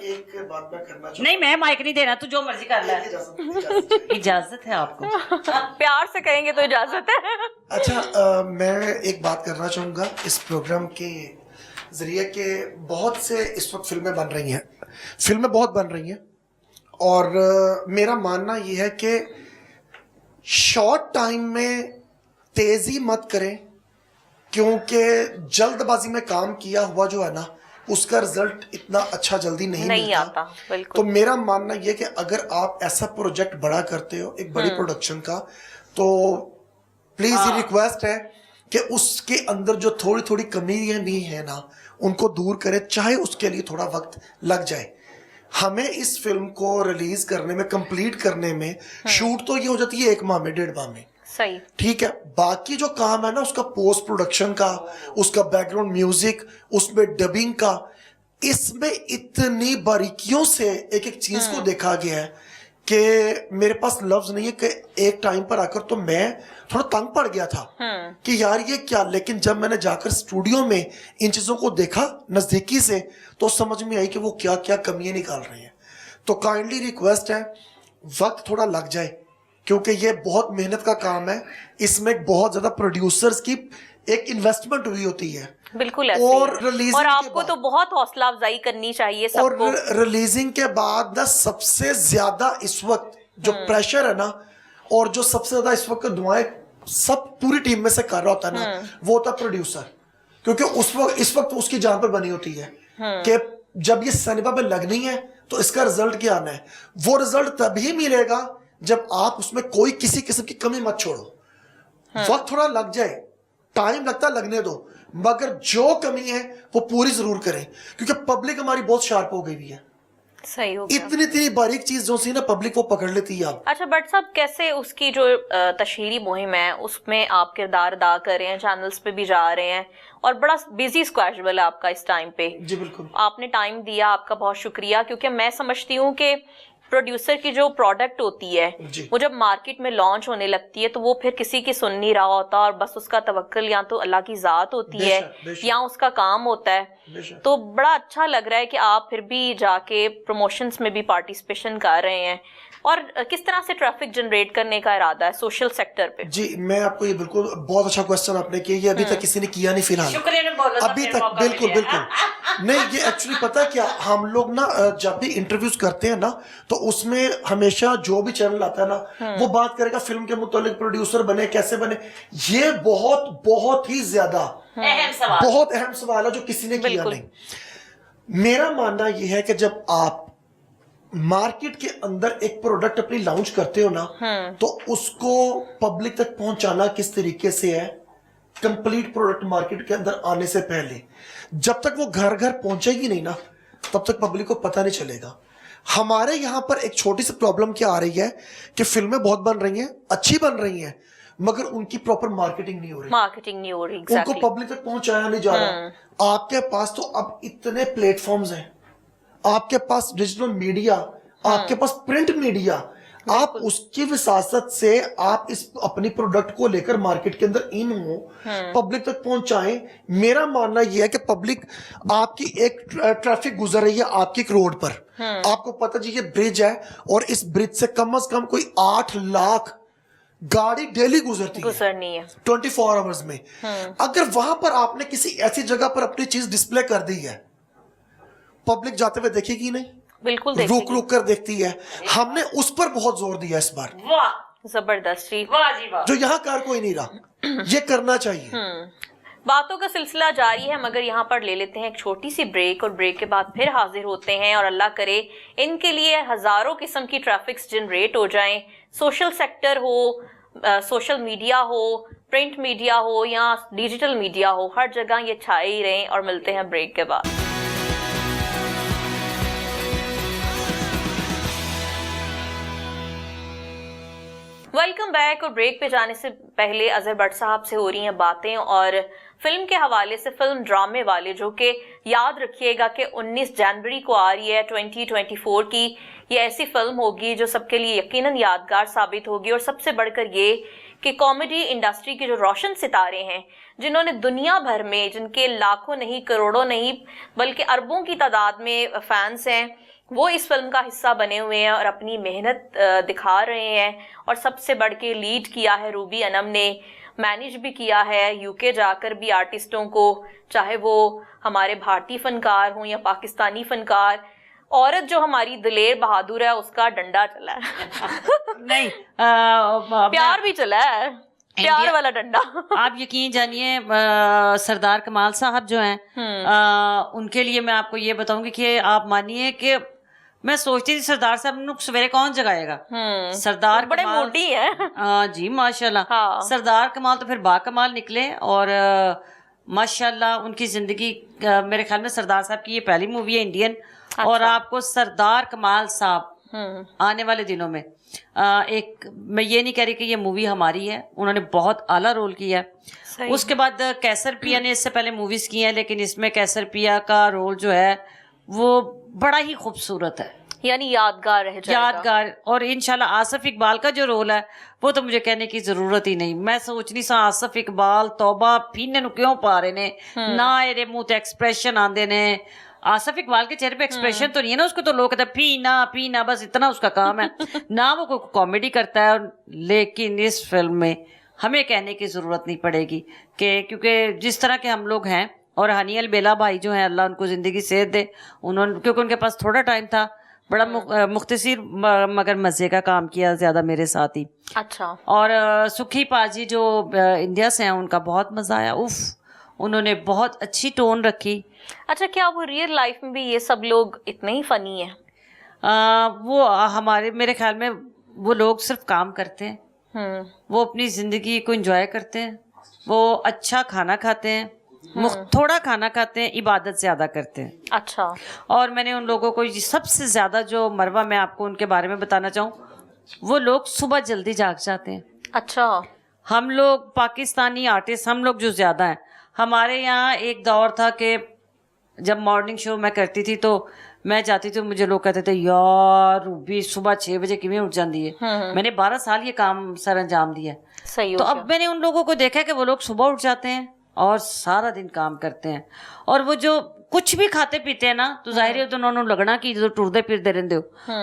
ایک بات میں کرنا چاہتا نہیں میں مائک نہیں دینا, تو جو مرضی کر لے. اجازت ہے آپ کو. پیار سے کہیں گے تو اجازت ہے. اچھا میں ایک بات کرنا چاہوں گا اس پروگرام کے ذریعے کہ بہت سے اس وقت فلمیں بن رہی ہیں, فلمیں بہت بن رہی ہیں, اور میرا ماننا یہ ہے کہ شارٹ ٹائم میں تیزی مت کریں, کیونکہ جلد بازی میں کام کیا ہوا جو ہے نا اس کا رزلٹ اتنا اچھا جلدی نہیں ملتا. آتا بالکل. تو میرا ماننا یہ کہ اگر آپ ایسا پروجیکٹ بڑا کرتے ہو, ایک بڑی پروڈکشن کا, تو پلیز یہ ریکویسٹ ہے کہ اس کے اندر جو تھوڑی تھوڑی کمیاں بھی ہیں نا ان کو دور کریں, چاہے اس کے لیے تھوڑا وقت لگ جائے. ہمیں اس فلم کو ریلیز کرنے میں, کمپلیٹ کرنے میں, شوٹ تو یہ ہو جاتی ہے 1 ماہ میں, 1.5 ماہ میں, صحیح ٹھیک ہے. باقی جو کام ہے نا اس کا پوسٹ پروڈکشن کا, اس کا بیک گراؤنڈ میوزک, اس میں ڈبنگ کا, اس میں اتنی باریکیوں سے ایک ایک چیز کو دیکھا گیا ہے کہ میرے پاس لفظ نہیں ہے کہ ایک ٹائم پر آ کر تو میں تھوڑا تنگ پڑ گیا تھا کہ یار یہ کیا, لیکن جب میں نے جا کر اسٹوڈیو میں ان چیزوں کو دیکھا نزدیکی سے تو سمجھ میں آئی کہ وہ کیا کیا کمیاں نکال رہے ہیں. تو کائنڈلی ریکویسٹ ہے وقت تھوڑا لگ جائے, کیونکہ یہ بہت محنت کا کام ہے, اس میں بہت زیادہ پروڈیوسرز کی ایک انویسٹمنٹ ہوئی ہوتی ہے. بالکل اور ایسے ریلیزنگ اور آپ کے کو تو بعد, بہت حوصلہ افزائی کرنی چاہیے اور سب کو. ریلیزنگ کے بعد نا سب سے زیادہ اس وقت جو پریشر ہے نا, اور جو سب سے زیادہ اس وقت دعائیں سب پوری ٹیم میں سے کر رہا ہوتا ہے نا, وہ ہوتا ہے پروڈیوسر, کیونکہ اس وقت اس کی جان پر بنی ہوتی ہے کہ جب یہ سنیما پہ لگنی ہے تو اس کا رزلٹ کیا آنا ہے. وہ رزلٹ تبھی ملے گا جب آپ اس میں کوئی کسی قسم کی کمی مت چھوڑو. وقت تھوڑا لگ جائے, ٹائم لگتا لگنے دو, مگر جو کمی ہے وہ پوری ضرور کریں, کیونکہ پبلک ہماری بہت شارپ ہو گئی ہوئی ہے. صحیح ہو گیا. اتنی باریک چیز جو سی نا پبلک وہ پکڑ لیتی ہے. اب اچھا بٹ صاحب کیسے اس کی جو تشہیری مہم ہے اس میں آپ کردار ادا کر رہے ہیں, چینلز پہ بھی جا رہے ہیں, اور بڑا بزی اسکیجول ہے آپ کا اس ٹائم پہ. جی بالکل, آپ نے ٹائم دیا, آپ کا بہت شکریہ, کیونکہ میں سمجھتی ہوں کہ پروڈیوسر کی جو پروڈکٹ ہوتی ہے وہ جب مارکیٹ میں لانچ ہونے لگتی ہے تو وہ پھر کسی کی سن نہیں رہا ہوتا, اور بس اس کا توکل یا تو اللہ کی ذات ہوتی ہے یا اس کا کام ہوتا ہے. تو بڑا اچھا لگ رہا ہے کہ آپ پھر بھی جا کے پروموشنز میں بھی پارٹیسپیشن کر رہے ہیں. اور کس طرح سے ٹریفک جنریٹ کرنے کا ارادہ ہے سوشل سیکٹر پہ؟ جی میں آپ کو یہ بالکل بہت اچھا کوشچن آپ نے کیا, یہ ابھی تک کسی نے کیا نہیں فی الحال ابھی تک. بالکل نہیں, یہ ایکچولی پتا کیا, ہم لوگ نا جب بھی انٹرویوز کرتے ہیں نا تو اس میں ہمیشہ جو بھی چینل آتا ہے نا وہ بات کرے گا فلم کے متعلق, پروڈیوسر بنے کیسے بنے. یہ بہت ہی زیادہ بہت اہم سوال ہے جو کسی نے کیا نہیں. میرا ماننا یہ ہے کہ جب آپ مارکیٹ کے اندر ایک پروڈکٹ اپنی لانچ کرتے ہو نا تو اس کو پبلک تک پہنچانا کس طریقے سے ہے, کمپلیٹ پروڈکٹ مارکیٹ کے اندر آنے سے پہلے جب تک وہ گھر پہنچے گی نہیں نا تب تک پبلک کو پتہ نہیں چلے گا. ہمارے یہاں پر ایک چھوٹی سی پرابلم کیا آ رہی ہے کہ فلمیں بہت بن رہی ہیں, اچھی بن رہی ہیں, مگر ان کی پراپر مارکیٹنگ نہیں ہو رہی, ان کو پبلک تک پہنچایا نہیں جا رہا. آپ کے پاس تو اب اتنے پلیٹ فارمز ہیں, آپ کے پاس ڈیجیٹل میڈیا, آپ کے پاس پرنٹ میڈیا, آپ اس کی وساست سے آپ اس اپنی پروڈکٹ کو لے کر مارکیٹ کے اندر ان ہو, پبلک تک پہنچائیں. میرا ماننا یہ ہے کہ پبلک آپ کی ایک ٹریفک گزر رہی ہے آپ کی ایک روڈ پر, آپ کو پتہ جی یہ برج ہے اور اس برج سے کم از کم کوئی 8 لاکھ گاڑی ڈیلی گزرنی ہے 24 آورز میں. اگر وہاں پر آپ نے کسی ایسی جگہ پر اپنی چیز ڈسپلے کر دی ہے, پبلک جاتے ہوئے دیکھے گی نہیں, بالکل رک کر دیکھتی ہے. ہم نے اس پر بہت زور دیا اس بار, زبردست جی, جو یہاں کار کوئی نہیں رہا. یہ کرنا چاہیے. باتوں کا سلسلہ جاری ہے, مگر یہاں پر لے لیتے ہیں ایک چھوٹی سی بریک, اور بریک کے بعد پھر حاضر ہوتے ہیں. اور اللہ کرے ان کے لیے ہزاروں قسم کی ٹریفکس جنریٹ ہو جائیں, سوشل سیکٹر ہو, سوشل میڈیا ہو, پرنٹ میڈیا ہو یا ڈیجیٹل میڈیا ہو, ہر جگہ یہ چھائے ہی رہیں. اور ملتے ہیں بریک کے بعد. Welcome back. اور بریک پہ جانے سے پہلے اظہر بٹ صاحب سے ہو رہی ہیں باتیں, اور فلم کے حوالے سے فلم ڈرامے والے, جو کہ یاد رکھیے گا کہ 19 جنوری کو آ رہی ہے 2024 کی. یہ ایسی فلم ہوگی جو سب کے لیے یقیناً یادگار ثابت ہوگی, اور سب سے بڑھ کر یہ کہ کامیڈی انڈسٹری کے جو روشن ستارے ہیں، جنہوں نے دنیا بھر میں، جن کے لاکھوں نہیں، کروڑوں نہیں، بلکہ اربوں کی تعداد میں فینس ہیں، وہ اس فلم کا حصہ بنے ہوئے ہیں اور اپنی محنت دکھا رہے ہیں. اور سب سے بڑھ کے لیڈ کیا ہے روبی انم نے، مینیج بھی کیا ہے یو کے جا کر بھی آرٹسٹوں کو، چاہے وہ ہمارے بھارتی فنکار ہوں یا پاکستانی فنکار. عورت جو ہماری دلیر بہادر ہے، اس کا ڈنڈا چلا ہے. نہیں پیار بھی چلا ہے، پیار والا ڈنڈا. آپ یقین جانیے سردار کمال صاحب جو ہیں ان کے لیے میں آپ کو یہ بتاؤں گی کہ آپ مانیے کہ میں سوچتی تھی سردار صاحب نے سویرے کون جگائے گا. سردار بڑے موٹی ہیں. جی ماشاء اللہ. سردار کمال تو پھر با کمال نکلے، اور ماشاء اللہ ان کی زندگی، میرے خیال میں سردار صاحب کی یہ پہلی مووی ہے انڈین. اور آپ کو سردار کمال صاحب آنے والے دنوں میں ایک، میں یہ نہیں کہہ رہی کہ یہ مووی ہماری ہے، انہوں نے بہت اعلیٰ رول کیا ہے. اس کے بعد کیسر پیا نے اس سے پہلے موویز کی ہیں، لیکن اس میں کیسر پیا کا رول جو ہے وہ بڑا ہی خوبصورت ہے، یعنی یادگار رہ جائے گا. یادگار. اور انشاءاللہ آصف اقبال کا جو رول ہے وہ تو مجھے کہنے کی ضرورت ہی نہیں. میں سوچ نہیں سا آصف اقبال توبہ پینے نو کیوں پا رہے نے، نہ ایرے منہ تے ایکسپریشن آندے نے. آصف اقبال کے چہرے پہ ایکسپریشن تو نہیں ہے نا، اس کو تو لوگ کہتے ہیں پینا پینا، بس اتنا اس کا کام ہے. نہ وہ کوئی کامیڈی کرتا ہے. لیکن اس فلم میں ہمیں کہنے کی ضرورت نہیں پڑے گی کہ کیونکہ جس طرح کے ہم لوگ ہیں، اور ہنی البیلا بھائی جو ہیں اللہ ان کو زندگی صحت دے، انہوں نے کیونکہ ان کے پاس تھوڑا ٹائم تھا، بڑا مختصر مگر مزے کا کام کیا زیادہ میرے ساتھ ہی. اچھا. اور سکھی پاجی جو انڈیا سے ہیں، ان کا بہت مزہ آیا. اف، انہوں نے بہت اچھی ٹون رکھی. اچھا، کیا وہ ریئل لائف میں بھی یہ سب لوگ اتنے ہی فنی ہیں؟ وہ ہمارے میرے خیال میں وہ لوگ صرف کام کرتے ہیں، وہ اپنی زندگی کو انجوائے کرتے ہیں، وہ اچھا کھانا کھاتے ہیں، تھوڑا کھانا کھاتے ہیں، عبادت زیادہ کرتے ہیں. اچھا. اور میں نے ان لوگوں کو سب سے زیادہ جو مروہ میں آپ کو ان کے بارے میں بتانا چاہوں، وہ لوگ صبح جلدی جاگ جاتے ہیں. اچھا. ہم لوگ پاکستانی آرٹسٹ، ہم لوگ جو زیادہ ہیں، ہمارے یہاں ایک دور تھا کہ جب مارننگ شو میں کرتی تھی تو میں جاتی تھی، مجھے لوگ کہتے تھے یار روبی صبح 6 بجے کیویں اٹھ جاندی ہے. میں نے 12 سال یہ کام سر انجام دیا. صحیح. تو اب میں نے ان لوگوں کو دیکھا کہ وہ لوگ صبح اٹھ جاتے ہیں اور سارا دن کام کرتے ہیں، اور وہ جو کچھ بھی کھاتے پیتے ہیں نا، تو ظاہر ہے تو انہوں نے لگنا کہ جو ٹردے پھرتے رہتے ہو.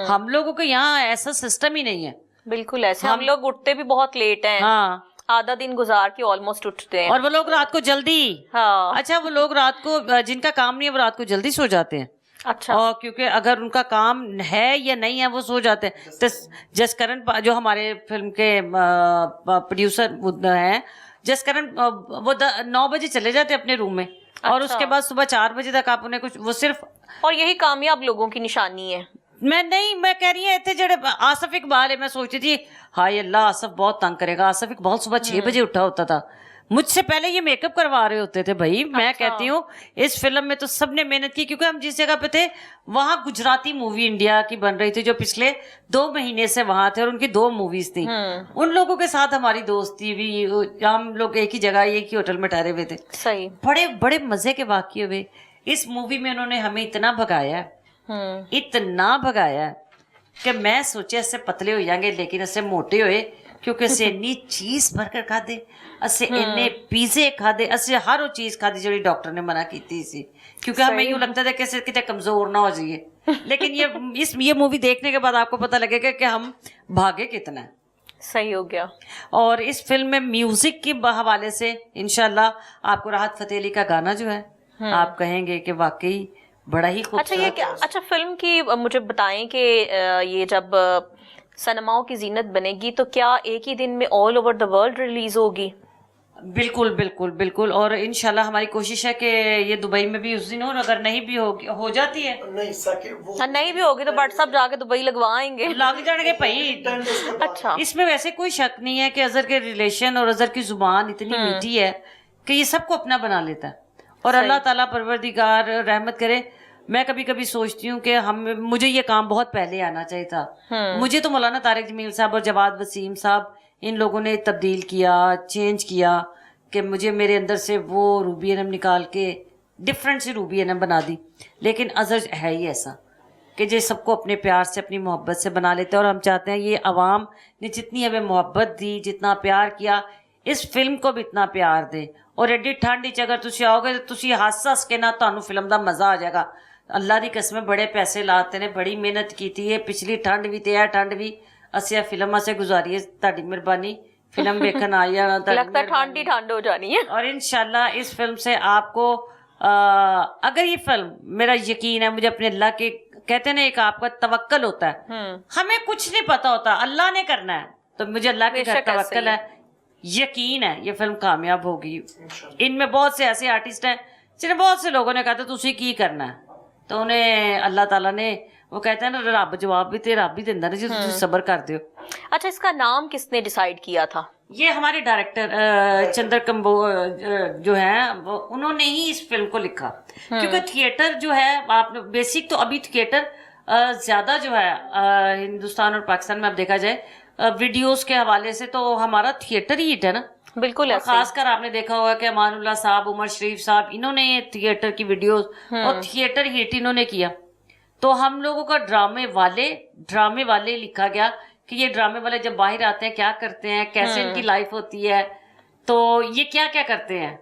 ہم لوگوں کو یہاں ایسا سسٹم ہی نہیں ہے. بالکل ایسے. ہم لوگ اٹھتے بھی بہت لیٹ ہیں. ہاں، آدھا دن گزار کے آلموسٹ اٹھتے ہیں. اور وہ لوگ رات کو جلدی. ہاں. اچھا، وہ لوگ رات کو جن کا کام نہیں ہے وہ رات کو جلدی سو جاتے ہیں. اچھا. اور کیونکہ اگر ان کا کام ہے یا نہیں ہے وہ سو جاتے ہیں. تو جس کرن جو ہمارے فلم کے پروڈیوسر ہیں، جس کرن وہ 9 بجے چلے جاتے ہیں اپنے روم میں، اور اس کے بعد صبح 4 بجے تک آپ انہیں کچھ، وہ صرف، اور یہی کامیاب لوگوں کی نشانی ہے. میں کہہ رہی ہوں اتنے جڑے آصف اقبال ہے، میں سوچتی تھی ہائے اللہ آصف بہت تنگ کرے گا. آصف اقبال صبح 6 بجے اٹھا ہوتا تھا، مجھ سے پہلے یہ میک اپ کروا رہے ہوتے تھے. بھائی میں کہتی ہوں اس فلم میں تو سب نے محنت کی، کیونکہ ہم جس جگہ پہ تھے وہاں گجراتی مووی انڈیا کی بن رہی تھی جو پچھلے 2 مہینے سے وہاں تھے، اور ان کی 2 موویز تھیں. ان لوگوں کے ساتھ ہماری دوستی بھی، ہم لوگ ایک ہی جگہ ایک ہی ہوٹل میں ٹھہرے ہوئے تھے. صحیح. بڑے بڑے مزے کے واقعے ہوئے. اس مووی میں انہوں نے ہمیں اتنا بھگایا، اتنا بھگایا کہ میں سوچے اس سے پتلے ہو جائیں گے، لیکن اس سے موٹے ہوئے، کیونکہ اسے انی چیز برگر کھا دے، اسے انے پیزے کھا دے، اسے ہر وہ چیز کھا دی جڑی ڈاکٹر نے منع کی تھی سی، کیونکہ ہمیں یوں لگتا تھا کہ اسے کتے کمزور نہ ہو جائیے. لیکن یہ مووی دیکھنے کے بعد آپ کو پتہ لگے گا کہ ہم بھاگے کتنا ہے. صحیح ہو گیا. اور اس فلم میں میوزک کے حوالے سے انشاءاللہ آپ کو راحت فتح علی کا گانا جو ہے آپ کہیں گے کہ واقعی بڑا ہی خوبصورت. اچھا فلم کی مجھے بتائیں کہ یہ جب سنماؤں کی زینت بنے گی تو کیا ایک ہی دن میں all over the world release ہوگی؟ بالکل بالکل بالکل. اور انشاءاللہ ہماری کوشش ہے کہ یہ دبئی میں بھی اس دن ہو، اور اگر نہیں بھی ہو جاتی ہے، نہیں بھی ہوگی تو بٹ سب جا کے دبئی لگوائیں گے، لگ جائیں گے بھائی. اچھا. اس میں ویسے کوئی شک نہیں ہے کہ اظہر کے ریلیشن اور اظہر کی زبان اتنی میٹھی ہے کہ یہ سب کو اپنا بنا لیتا ہے. اور اللہ تعالیٰ پروردگار رحمت کرے. میں کبھی کبھی سوچتی ہوں کہ مجھے یہ کام بہت پہلے آنا چاہیے تھا. مجھے تو مولانا طارق جمیل صاحب اور جواد وسیم صاحب ان لوگوں نے تبدیل کیا، چینج کیا، کہ مجھے میرے اندر سے وہ روبی انم نکال کے ڈفرینٹ سی روبی انم بنا دی. لیکن اظہر ہے ہی ایسا کہ جو سب کو اپنے پیار سے اپنی محبت سے بنا لیتے ہیں. اور ہم چاہتے ہیں یہ عوام نے جتنی ہمیں محبت دی, جتنا پیار کیا, اس فلم کو بھی اتنا پیار دے. اور ایڈی ٹھنڈ وچ اگر تسی آؤ گے تو تسی ہس ہس کے نا تانوں فلم دا مزہ آ جائے گا. اللہ دی قسم بڑے پیسے لاتے نے, بڑی محنت کیتی ہے, پچھلی ٹھنڈ بھی تے ٹھنڈ بھی اسی فلم سے گزاری ہے. تہاڈی مہربانی فلم دیکھن آئی جانا, لگتا ہے ٹھنڈ ہی ٹھنڈ ہو جانی ہے. اور انشاءاللہ اس فلم سے آپ کو اگر یہ فلم, میرا یقین ہے, مجھے اپنے اللہ کے کہتے ہیں نا ایک آپ کا توکل ہوتا ہے, ہمیں کچھ نہیں پتا ہوتا, اللہ نے کرنا ہے, تو مجھے اللہ کے گھر توکل ہے, یقین ہے یہ فلم کامیاب ہوگی. ان میں بہت سے ایسے آرٹسٹ ہیں جنہیں بہت سے لوگوں نے کہا تھا تسی کی کرنا ہے, تو انہیں اللہ تعالیٰ نے, وہ کہتے ہیں نا رب جواب بھی تے رب بھی دیندہ نا جی تسی صبر کر دیو. اچھا, اس کا نام کس نے ڈیسائیڈ کیا تھا؟ یہ ہمارے ڈائریکٹر چندر کمبو جو ہیں انہوں نے ہی اس فلم کو لکھا, کیونکہ تھیٹر جو ہے آپ نے بیسک تو ابھی تھیٹر زیادہ جو ہے ہندوستان اور پاکستان میں اب دیکھا جائے ویڈیوز کے حوالے سے تو ہمارا تھیٹر ہی ہٹ ہے نا. بالکل, خاص کر آپ نے دیکھا ہوگا کہ امان اللہ صاحب, عمر شریف صاحب, انہوں نے تھیٹر کی ویڈیوز اور تھیٹر ہٹ انہوں نے کیا. تو ہم لوگوں کا ڈرامے والے لکھا گیا کہ یہ ڈرامے والے جب باہر آتے ہیں کیا کرتے ہیں, کیسے ان کی لائف ہوتی ہے, تو یہ کیا کیا کرتے ہیں.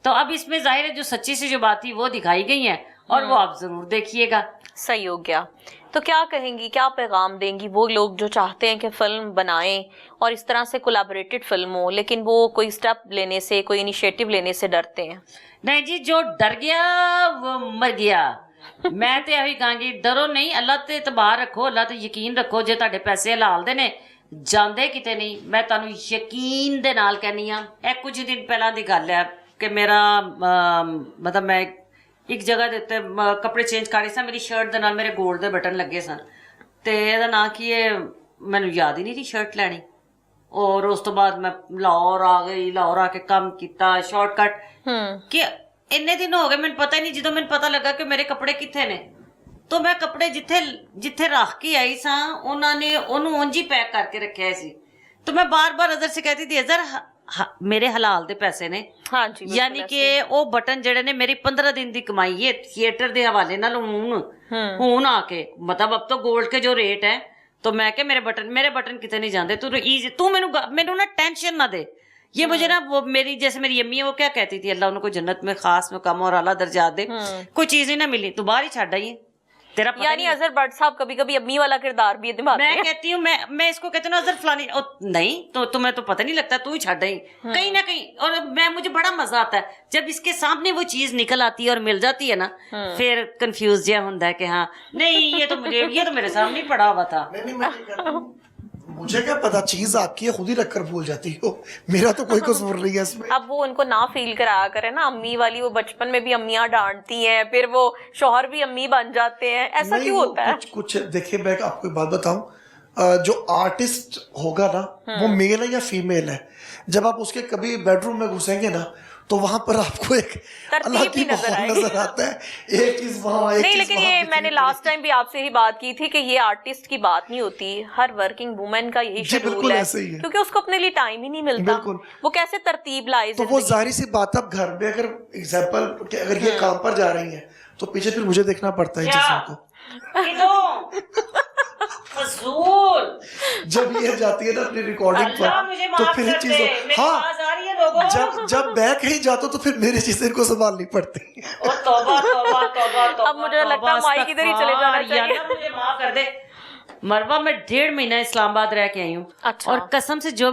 تو اب اس میں ظاہر ہے جو سچی سی جو بات تھی وہ دکھائی گئی ہیں, اور وہ آپ ضرور دیکھیے گا. صحیح ہو گیا. تو کیا کہیں گی, کیا پیغام دیں گی وہ لوگ جو چاہتے ہیں کہ فلم بنائیں اور اس طرح سے کولیبریٹڈ فلم ہو, لیکن وہ کوئی سٹیپ لینے سے, کوئی انیشیٹو لینے سے ڈرتے ہیں؟ نہیں جی, جو ڈر گیا وہ مر گیا. میں تے یہی کہاں گی, ڈرو نہیں, اللہ تے اعتبار رکھو, اللہ تے یقین رکھو. جے تہاڈے پیسے حلال دے نے جاندے کتے نہیں, میں تانوں یقین دے نال کہنی ہاں. اے کچھ دن پہلا دی گل ہے کہ میرا مطلب میں ایک جگہ دیتے کپڑے چینج کر رہی سا, میری شرٹ دے نال میرے گولڈ دے بٹن لگے سن, تے ادا نا کی مینوں یاد ہی نہیں تھی شرٹ لینی. اور اس تو بعد میں لاہور آ گئی, لاہور آ کے کام کیتا شارٹ کٹ کہ اتنے دن ہو گئے مجھے پتہ ہی نہیں. جدوں مجھے پتہ لگا کہ میرے کپڑے کتنے نے, تو میں کپڑے جتھے رکھ کے آئی سا انہوں نے انہوں اونج ہی پیک کر کے رکھے سی. تو میں بار بار اظہر سے کہتی تھی, اظہر میرے حلال دے پیسے نے, ہاں جی, یعنی کہ وہ بٹن جڑے نے میری 15 دن دی کمائی ہے تھیٹر دے حوالے نال ہون آ کے, مطلب اب تو گولڈ کے جو ریٹ ہے, تو میں کہ میرے بٹن کتے نہیں جاندے, تو مینوں نا ٹینشن نہ دے. یہ مجھے نا وہ میری جیسے میری امی ہے وہ کیا کہتی تھی, اللہ ان کو جنت میں خاص مقام اور اعلیٰ درجات دے, کوئی چیز ہی نہ ملی تو باہر ہی چھڈ آئی. تیرا یعنی اظہر بٹ صاحب کبھی کبھی امی والا کردار بھی نبھاتے ہیں. میں کہتی ہوں, میں اس کو کہتی ہوں اظہر فلانی, نہیں تو تمہیں تو پتہ نہیں لگتا, تو ہی چھڈ آئی کہیں نہ کہیں. اور مجھے بڑا مزہ آتا ہے جب اس کے سامنے وہ چیز نکل آتی ہے اور مل جاتی ہے نا, پھر کنفیوز جہا ہوتا ہے کہ ہاں نہیں یہ تو میرے سامنے پڑا ہوا تھا. مجھے کیا پتا, چیز آپ کی ہے, خود ہی رکھ کر بھول جاتی ہو, میرا تو کوئی قصور نہیں ہے اس میں. اب وہ ان کو نہ فیل کرایا کرے نا امی والی, وہ بچپن میں بھی امیاں ڈانٹتی ہیں, پھر وہ شوہر بھی امی بن جاتے ہیں, ایسا کیوں ہوتا ہے؟ کچھ دیکھیں, میں آپ کو ایک بات بتاؤں, جو آرٹسٹ ہوگا نا وہ میل ہے یا فیمیل ہے, جب آپ اس کے کبھی بیڈ روم میں گھسیں گے نا تو وہاں پر آپ کو ایک اللہ کی ماحول نظر آتا ہے, ایک چیز وہاں نہیں. لیکن یہ میں نے لاسٹ ٹائم بھی آپ سے ہی بات کی تھی کہ یہ آرٹسٹ کی بات نہیں ہوتی, ہر ورکنگ وومن کا یہی شیڈول ہے, کیونکہ اس کو اپنے لیے ٹائم ہی نہیں ملتا. وہ کیسے ترتیب لائے, تو وہ ظاہری سی بات, اب گھر میں اگر ایگزامپل کہ اگر یہ کام پر جا رہی ہیں تو پیچھے پھر مجھے دیکھنا پڑتا ہے چیزوں کو. فضول جب یہ جاتی ہے نا اپنی ریکارڈنگ پر تو پھر چیزوں, ہاں جب میں کہیں جاتا ہوں تو پھر میری چیزیں ان کو سنبھالنی پڑتی. اب مجھے لگتا ہے مائی کدھر ہی چلے جانا چاہیے. مجھے معاف کر دے مروہ, میں 1.5 مہینہ اسلام آباد رہ کے آئی ہوں, اور قسم سے جو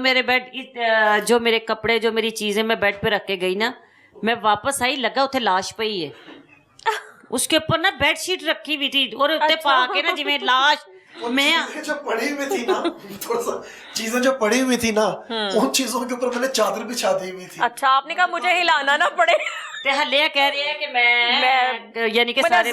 میرے کپڑے جو میری چیزیں میں بیڈ پہ رکھ کے گئی نا, میں واپس آئی لگا اتنے لاش پئی ہے, اس کے اوپر نا بیڈ شیٹ رکھی ہوئی تھی, اور اتنے پا کے نا جی لاش. میں جو پڑی ہوئی تھی نا, تھوڑا سا چیزیں جو پڑی ہوئی تھی نا, ان چیزوں کے اوپر میں نے چادر بچھا دی ہوئی تھی. اچھا, آپ نے کہا مجھے ہلانا نہ پڑے. ہلیا کہہ رہی ہے کہ میں یعنی کہ سارے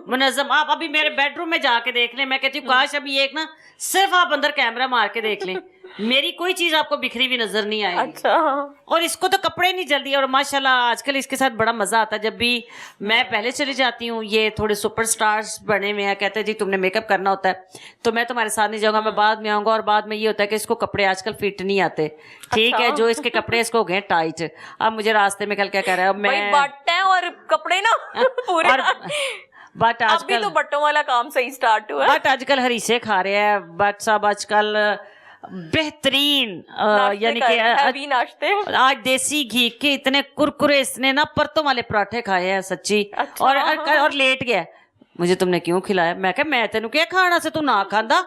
منظم. آپ ابھی میرے بیڈ روم میں جا کے دیکھ لیں, میں کہتی ہوں کاش ابھی ایک نا صرف آپ اندر کیمرہ مار کے دیکھ لیں, میری کوئی چیز آپ کو بکھری ہوئی نظر نہیں آئے. اچھا, اور اس کو تو کپڑے نہیں جلدی, اور ماشاءاللہ آج کل اس کے ساتھ بڑا مزہ آتا ہے. جب بھی میں پہلے چلی جاتی ہوں, یہ تھوڑے سپر سٹارز بنے ہوئے ہیں, کہتے ہیں جی تم نے میک اپ کرنا ہوتا ہے, تو میں تمہارے ساتھ نہیں جاؤں گا, میں بعد میں آؤں گا. اور بعد میں یہ ہوتا ہے کہ اس کو کپڑے آج کل فٹ نہیں آتے, ٹھیک ہے, جو اس کے کپڑے اس کو ہو گئے ٹائٹ. اب مجھے راستے میں کل کیا کہہ رہا ہے, میں بٹ ہے اور کپڑے نا پورے بٹ آج ابھی کل تو بٹوں والا کام صحیح سٹارٹ ہوا ہے. بٹ آج کل ہریشے کھا رہے ہیں بٹ صاحب آج کل بہترین یعنی کہ ہیوی ناشتے. آج دیسی گھی کے اتنے کرکرے اس نے نا پرتوں والے پراٹھے کھائے ہیں سچی. اور لیٹ گیا مجھے تم نے کیوں کھلایا. میں کہ میں تینوں کیا کھانا سے تو نہ کھاندا.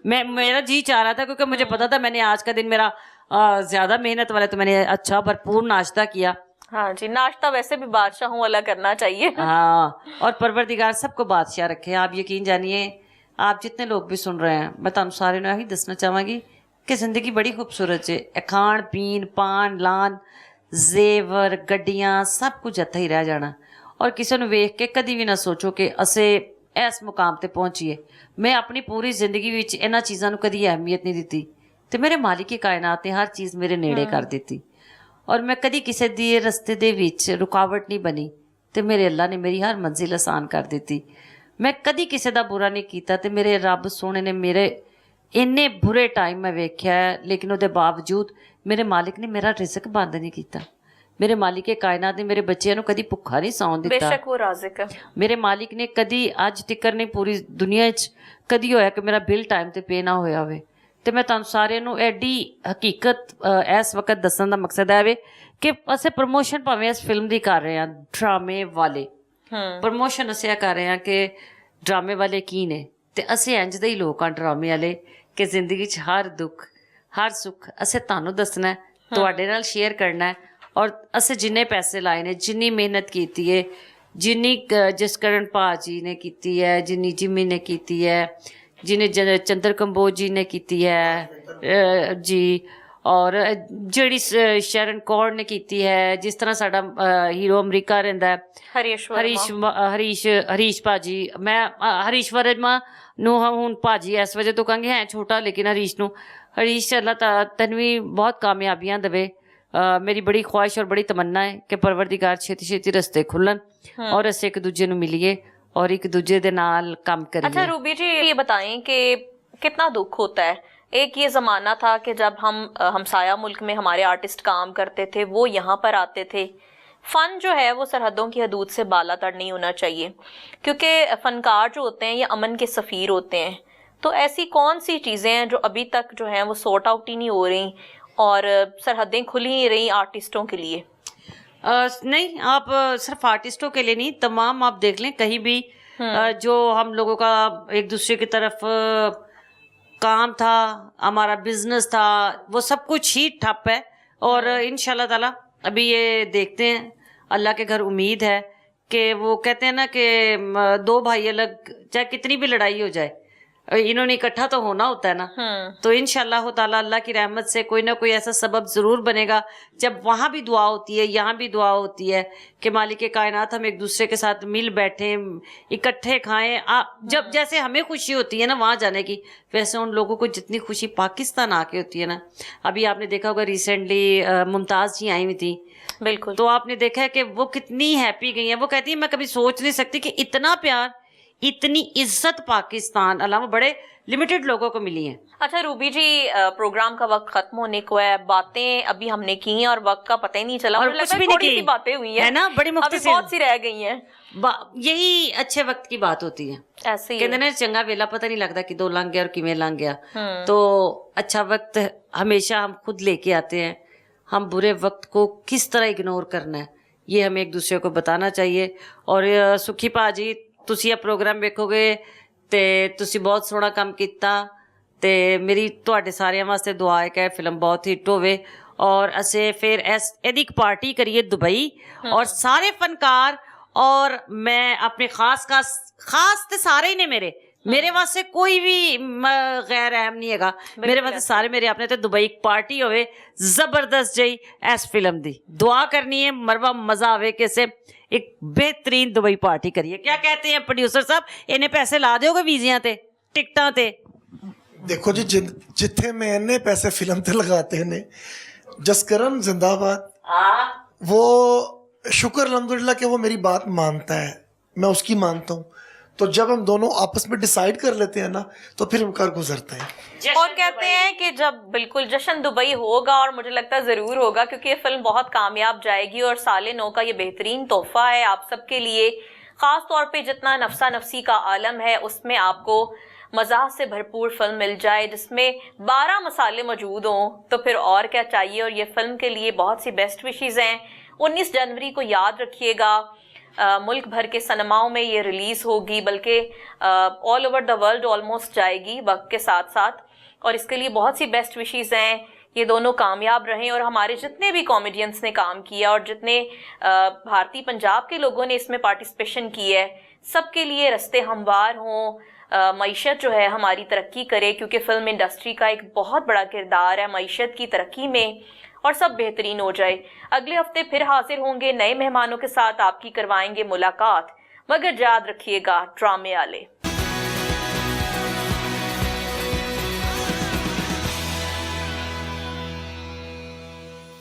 میرا جی چاہ رہا تھا کیونکہ مجھے پتا تھا میں نے آج کا دن میرا زیادہ محنت والا تو میں نے اچھا بھرپور ناشتہ کیا. ہاں جی, ناشتہ ویسے بھی بادشاہوں والا کرنا چاہیے. ہاں, اور پروردگار سب کو بادشاہ رکھے. آپ یقین جانیے آپ جتنے لوگ بھی سن رہے ہیں میں تم سارے نے یہی دسنا چاہوں گی کہ زندگی بڑی خوبصورت ہے. کھان پین پان لان زیور گڈیاں سب کچھ اتھے ہی رہ جانا. اور کسی نے ویخ کے کدی بھی نہ سوچو کہ اسے اس مقام تے پہنچیے. میں اپنی پوری زندگی وچ انہاں چیزاں نو کدی اہمیت نہیں دیتی تے میرے مالک کائنات نے ہر چیز میرے نیڑے کر دیتی. اور میں کدی کسی دی رستے دے وچ رکاوٹ نہیں بنی تے میرے اللہ نے میری ہر منزل آسان کر دیتی. میں کدی کسی دا برا نہیں کیتا تے میرے رب سونے نے میرے اتنے برے ٹائم میں ویکھیا ہے لیکن وہ دے باوجود میرے مالک نے میرا رزق بند نہیں کیتا. میرے مالک کائنات نے میرے بچیاں نو کدی بھکھا نہیں سون بے دیتا. شک وہ رازق ہے. میرے مالک نے کدی اج تکر نہیں پوری دنیا چ کدی ہویا کہ میرا بل ٹائم تے پے نہ ہویا ہوئے. تے میں تانوں سارے نو ایڈی حقیقت اس وقت دسن دا مقصد ہے کہ اسے پروموشن پاویں اس فلم دی کر رہے ہیں ڈرامے والے. پروموشن اسے کر رہے ہیں کہ ڈرامے والے کی نے تے اسے انج دے ہی لوک ہاں ڈرامے والے کہ زندگی چ ہر دکھ ہر سکھ اسے تانوں دسنا ہے تواڈے نال شیئر کرنا ہے. اور اسے جنے پیسے لائے نے جنی محنت کیتی ہے جنی جس کرن پا جی نے کیتی ہے جنی جمی نے کیتی ہے جنہیں چندر کمبوج جی نے کیتی ہے جی اور جڑی شرن کور نے کیتی ہے جس طرح ساڈا ہیرو امریکہ رہندا ہے ہریش پاجی. میں ہریش ورما نو ہن پاجی اس وجہ تو کہاں گے ہے چھوٹا لیکن ہریش اللہ تعالیٰ تینوں بھی بہت کامیابیاں دے. میری بڑی خواہش اور بڑی تمنا ہے کہ پروردگار چھتی چھتی رستے کھلن اور اسے ایک دوجے نو ملیے اور ایک دوجے دے نال کام کریے. اچھا روبی جی یہ بتائیں کہ کتنا دکھ ہوتا ہے. ایک یہ زمانہ تھا کہ جب ہم ہمسایہ ملک میں ہمارے آرٹسٹ کام کرتے تھے وہ یہاں پر آتے تھے. فن جو ہے وہ سرحدوں کی حدود سے بالا تر نہیں ہونا چاہیے کیونکہ فنکار جو ہوتے ہیں یہ امن کے سفیر ہوتے ہیں. تو ایسی کون سی چیزیں ہیں جو ابھی تک جو ہیں وہ سورٹ آؤٹ ہی نہیں ہو رہی اور سرحدیں کھلی ہی رہی آرٹسٹوں کے لیے؟ نہیں آپ صرف آرٹسٹوں کے لیے نہیں, تمام آپ دیکھ لیں کہیں بھی جو ہم لوگوں کا ایک دوسرے کی طرف کام تھا ہمارا بزنس تھا وہ سب کچھ ہی ٹھپ ہے. اور انشاءاللہ تعالیٰ ابھی یہ دیکھتے ہیں اللہ کے گھر امید ہے کہ وہ کہتے ہیں نا کہ دو بھائی الگ چاہے کتنی بھی لڑائی ہو جائے انہوں نے اکٹھا تو ہونا ہوتا ہے نا. تو انشاءاللہ تعالیٰ اللہ کی رحمت سے کوئی نہ کوئی ایسا سبب ضرور بنے گا جب وہاں بھی دعا ہوتی ہے یہاں بھی دعا ہوتی ہے کہ مالک کائنات ہم ایک دوسرے کے ساتھ مل بیٹھیں اکٹھے کھائیں. جب جیسے ہمیں خوشی ہوتی ہے نا وہاں جانے کی ویسے ان لوگوں کو جتنی خوشی پاکستان آ کے ہوتی ہے نا. ابھی آپ نے دیکھا ہوگا ریسنٹلی ممتاز جی آئی ہوئی تھی بالکل, تو آپ نے دیکھا ہے کہ وہ کتنی ہیپی گئی ہیں. وہ کہتی ہیں میں کبھی سوچ نہیں سکتی کہ اتنا پیار اتنی عزت پاکستان علاوہ بڑے لمیٹڈ لوگوں کو ملی ہیں. اچھا روبی جی پروگرام کا وقت ختم ہونے کو ہے. باتیں ابھی ہم نے کی ہیں اور وقت کا پتہ ہی نہیں چلا. اور کچھ بھی نہیں کی باتیں ہوئی ہیں نا بڑی مختصر بہت سی رہ گئی ہیں. یہی اچھے وقت کی بات ہوتی ہے. ایسے ہی کہتے ہیں چنگا ویلا پتہ نہیں لگتا کہ دو لنگ گیا اور کیویں لنگ گیا. تو اچھا وقت ہمیشہ ہم خود لے کے آتے ہیں. ہم برے وقت کو کس طرح اگنور کرنا ہے یہ ہمیں ایک دوسرے کو بتانا چاہیے. اور سکھی پا جی تسی یہ پروگرام ویکھو گے تے تسی بہت سوہنا کام کیتا تے میری تواڈے سارے واسطے دعا ہے کہ فلم بہت ہٹ ہوے اور اسے پھر ایدی ایک پارٹی کریے دبئی اور سارے فنکار. اور میں اپنے خاص تے سارے ہی نے میرے واسطے کوئی بھی غیر اہم نہیں ہے گا. میرے واسطے سارے میرے اپنے تے دبئی ایک پارٹی ہوئے زبردست جئی اس فلم دی دعا کرنی ہے مروا مزہ آوے کہ سے ایک بہترین دبئی پارٹی کریے. کیا کہتے ہیں پروڈیوسر صاحب انہیں پیسے لا دیو گے ویزیاں تے ٹکٹاں تے؟ دیکھو جی جتھے میں انہیں پیسے فلم تے لگاتے ہیں جسکرن زندہ باد وہ شکر الحمدللہ کہ وہ میری بات مانتا ہے میں اس کی مانتا ہوں. تو جب ہم دونوں آپس میں ڈیسائیڈ کر لیتے ہیں نا تو پھر امکار گزرتا ہے. اور کہتے ہیں کہ جب بالکل جشن دبئی ہوگا اور مجھے لگتا ہے ضرور ہوگا کیونکہ یہ فلم بہت کامیاب جائے گی اور سال نو کا یہ بہترین تحفہ ہے آپ سب کے لیے. خاص طور پہ جتنا نفسا نفسی کا عالم ہے اس میں آپ کو مزاح سے بھرپور فلم مل جائے جس میں 12 مسالے موجود ہوں تو پھر اور کیا چاہیے. اور یہ فلم کے لیے بہت سی بیسٹ وشیز ہیں. 19 جنوری کو یاد رکھیے گا ملک بھر کے سنماؤں میں یہ ریلیز ہوگی, بلکہ all over the world almost جائے گی وقت کے ساتھ ساتھ, اور اس کے لیے بہت سی بیسٹ وشیز ہیں. یہ دونوں کامیاب رہیں اور ہمارے جتنے بھی کامیڈینس نے کام کیا اور جتنے بھارتی پنجاب کے لوگوں نے اس میں پارٹیسپیشن کی ہے سب کے لیے رستے ہموار ہوں, معیشت جو ہے ہماری ترقی کرے, کیونکہ فلم انڈسٹری کا ایک بہت بڑا کردار ہے معیشت کی ترقی میں, اور سب بہترین ہو جائے. اگلے ہفتے پھر حاضر ہوں گے نئے مہمانوں کے ساتھ, آپ کی کروائیں گے ملاقات, مگر یاد رکھیے گا ڈرامے والے.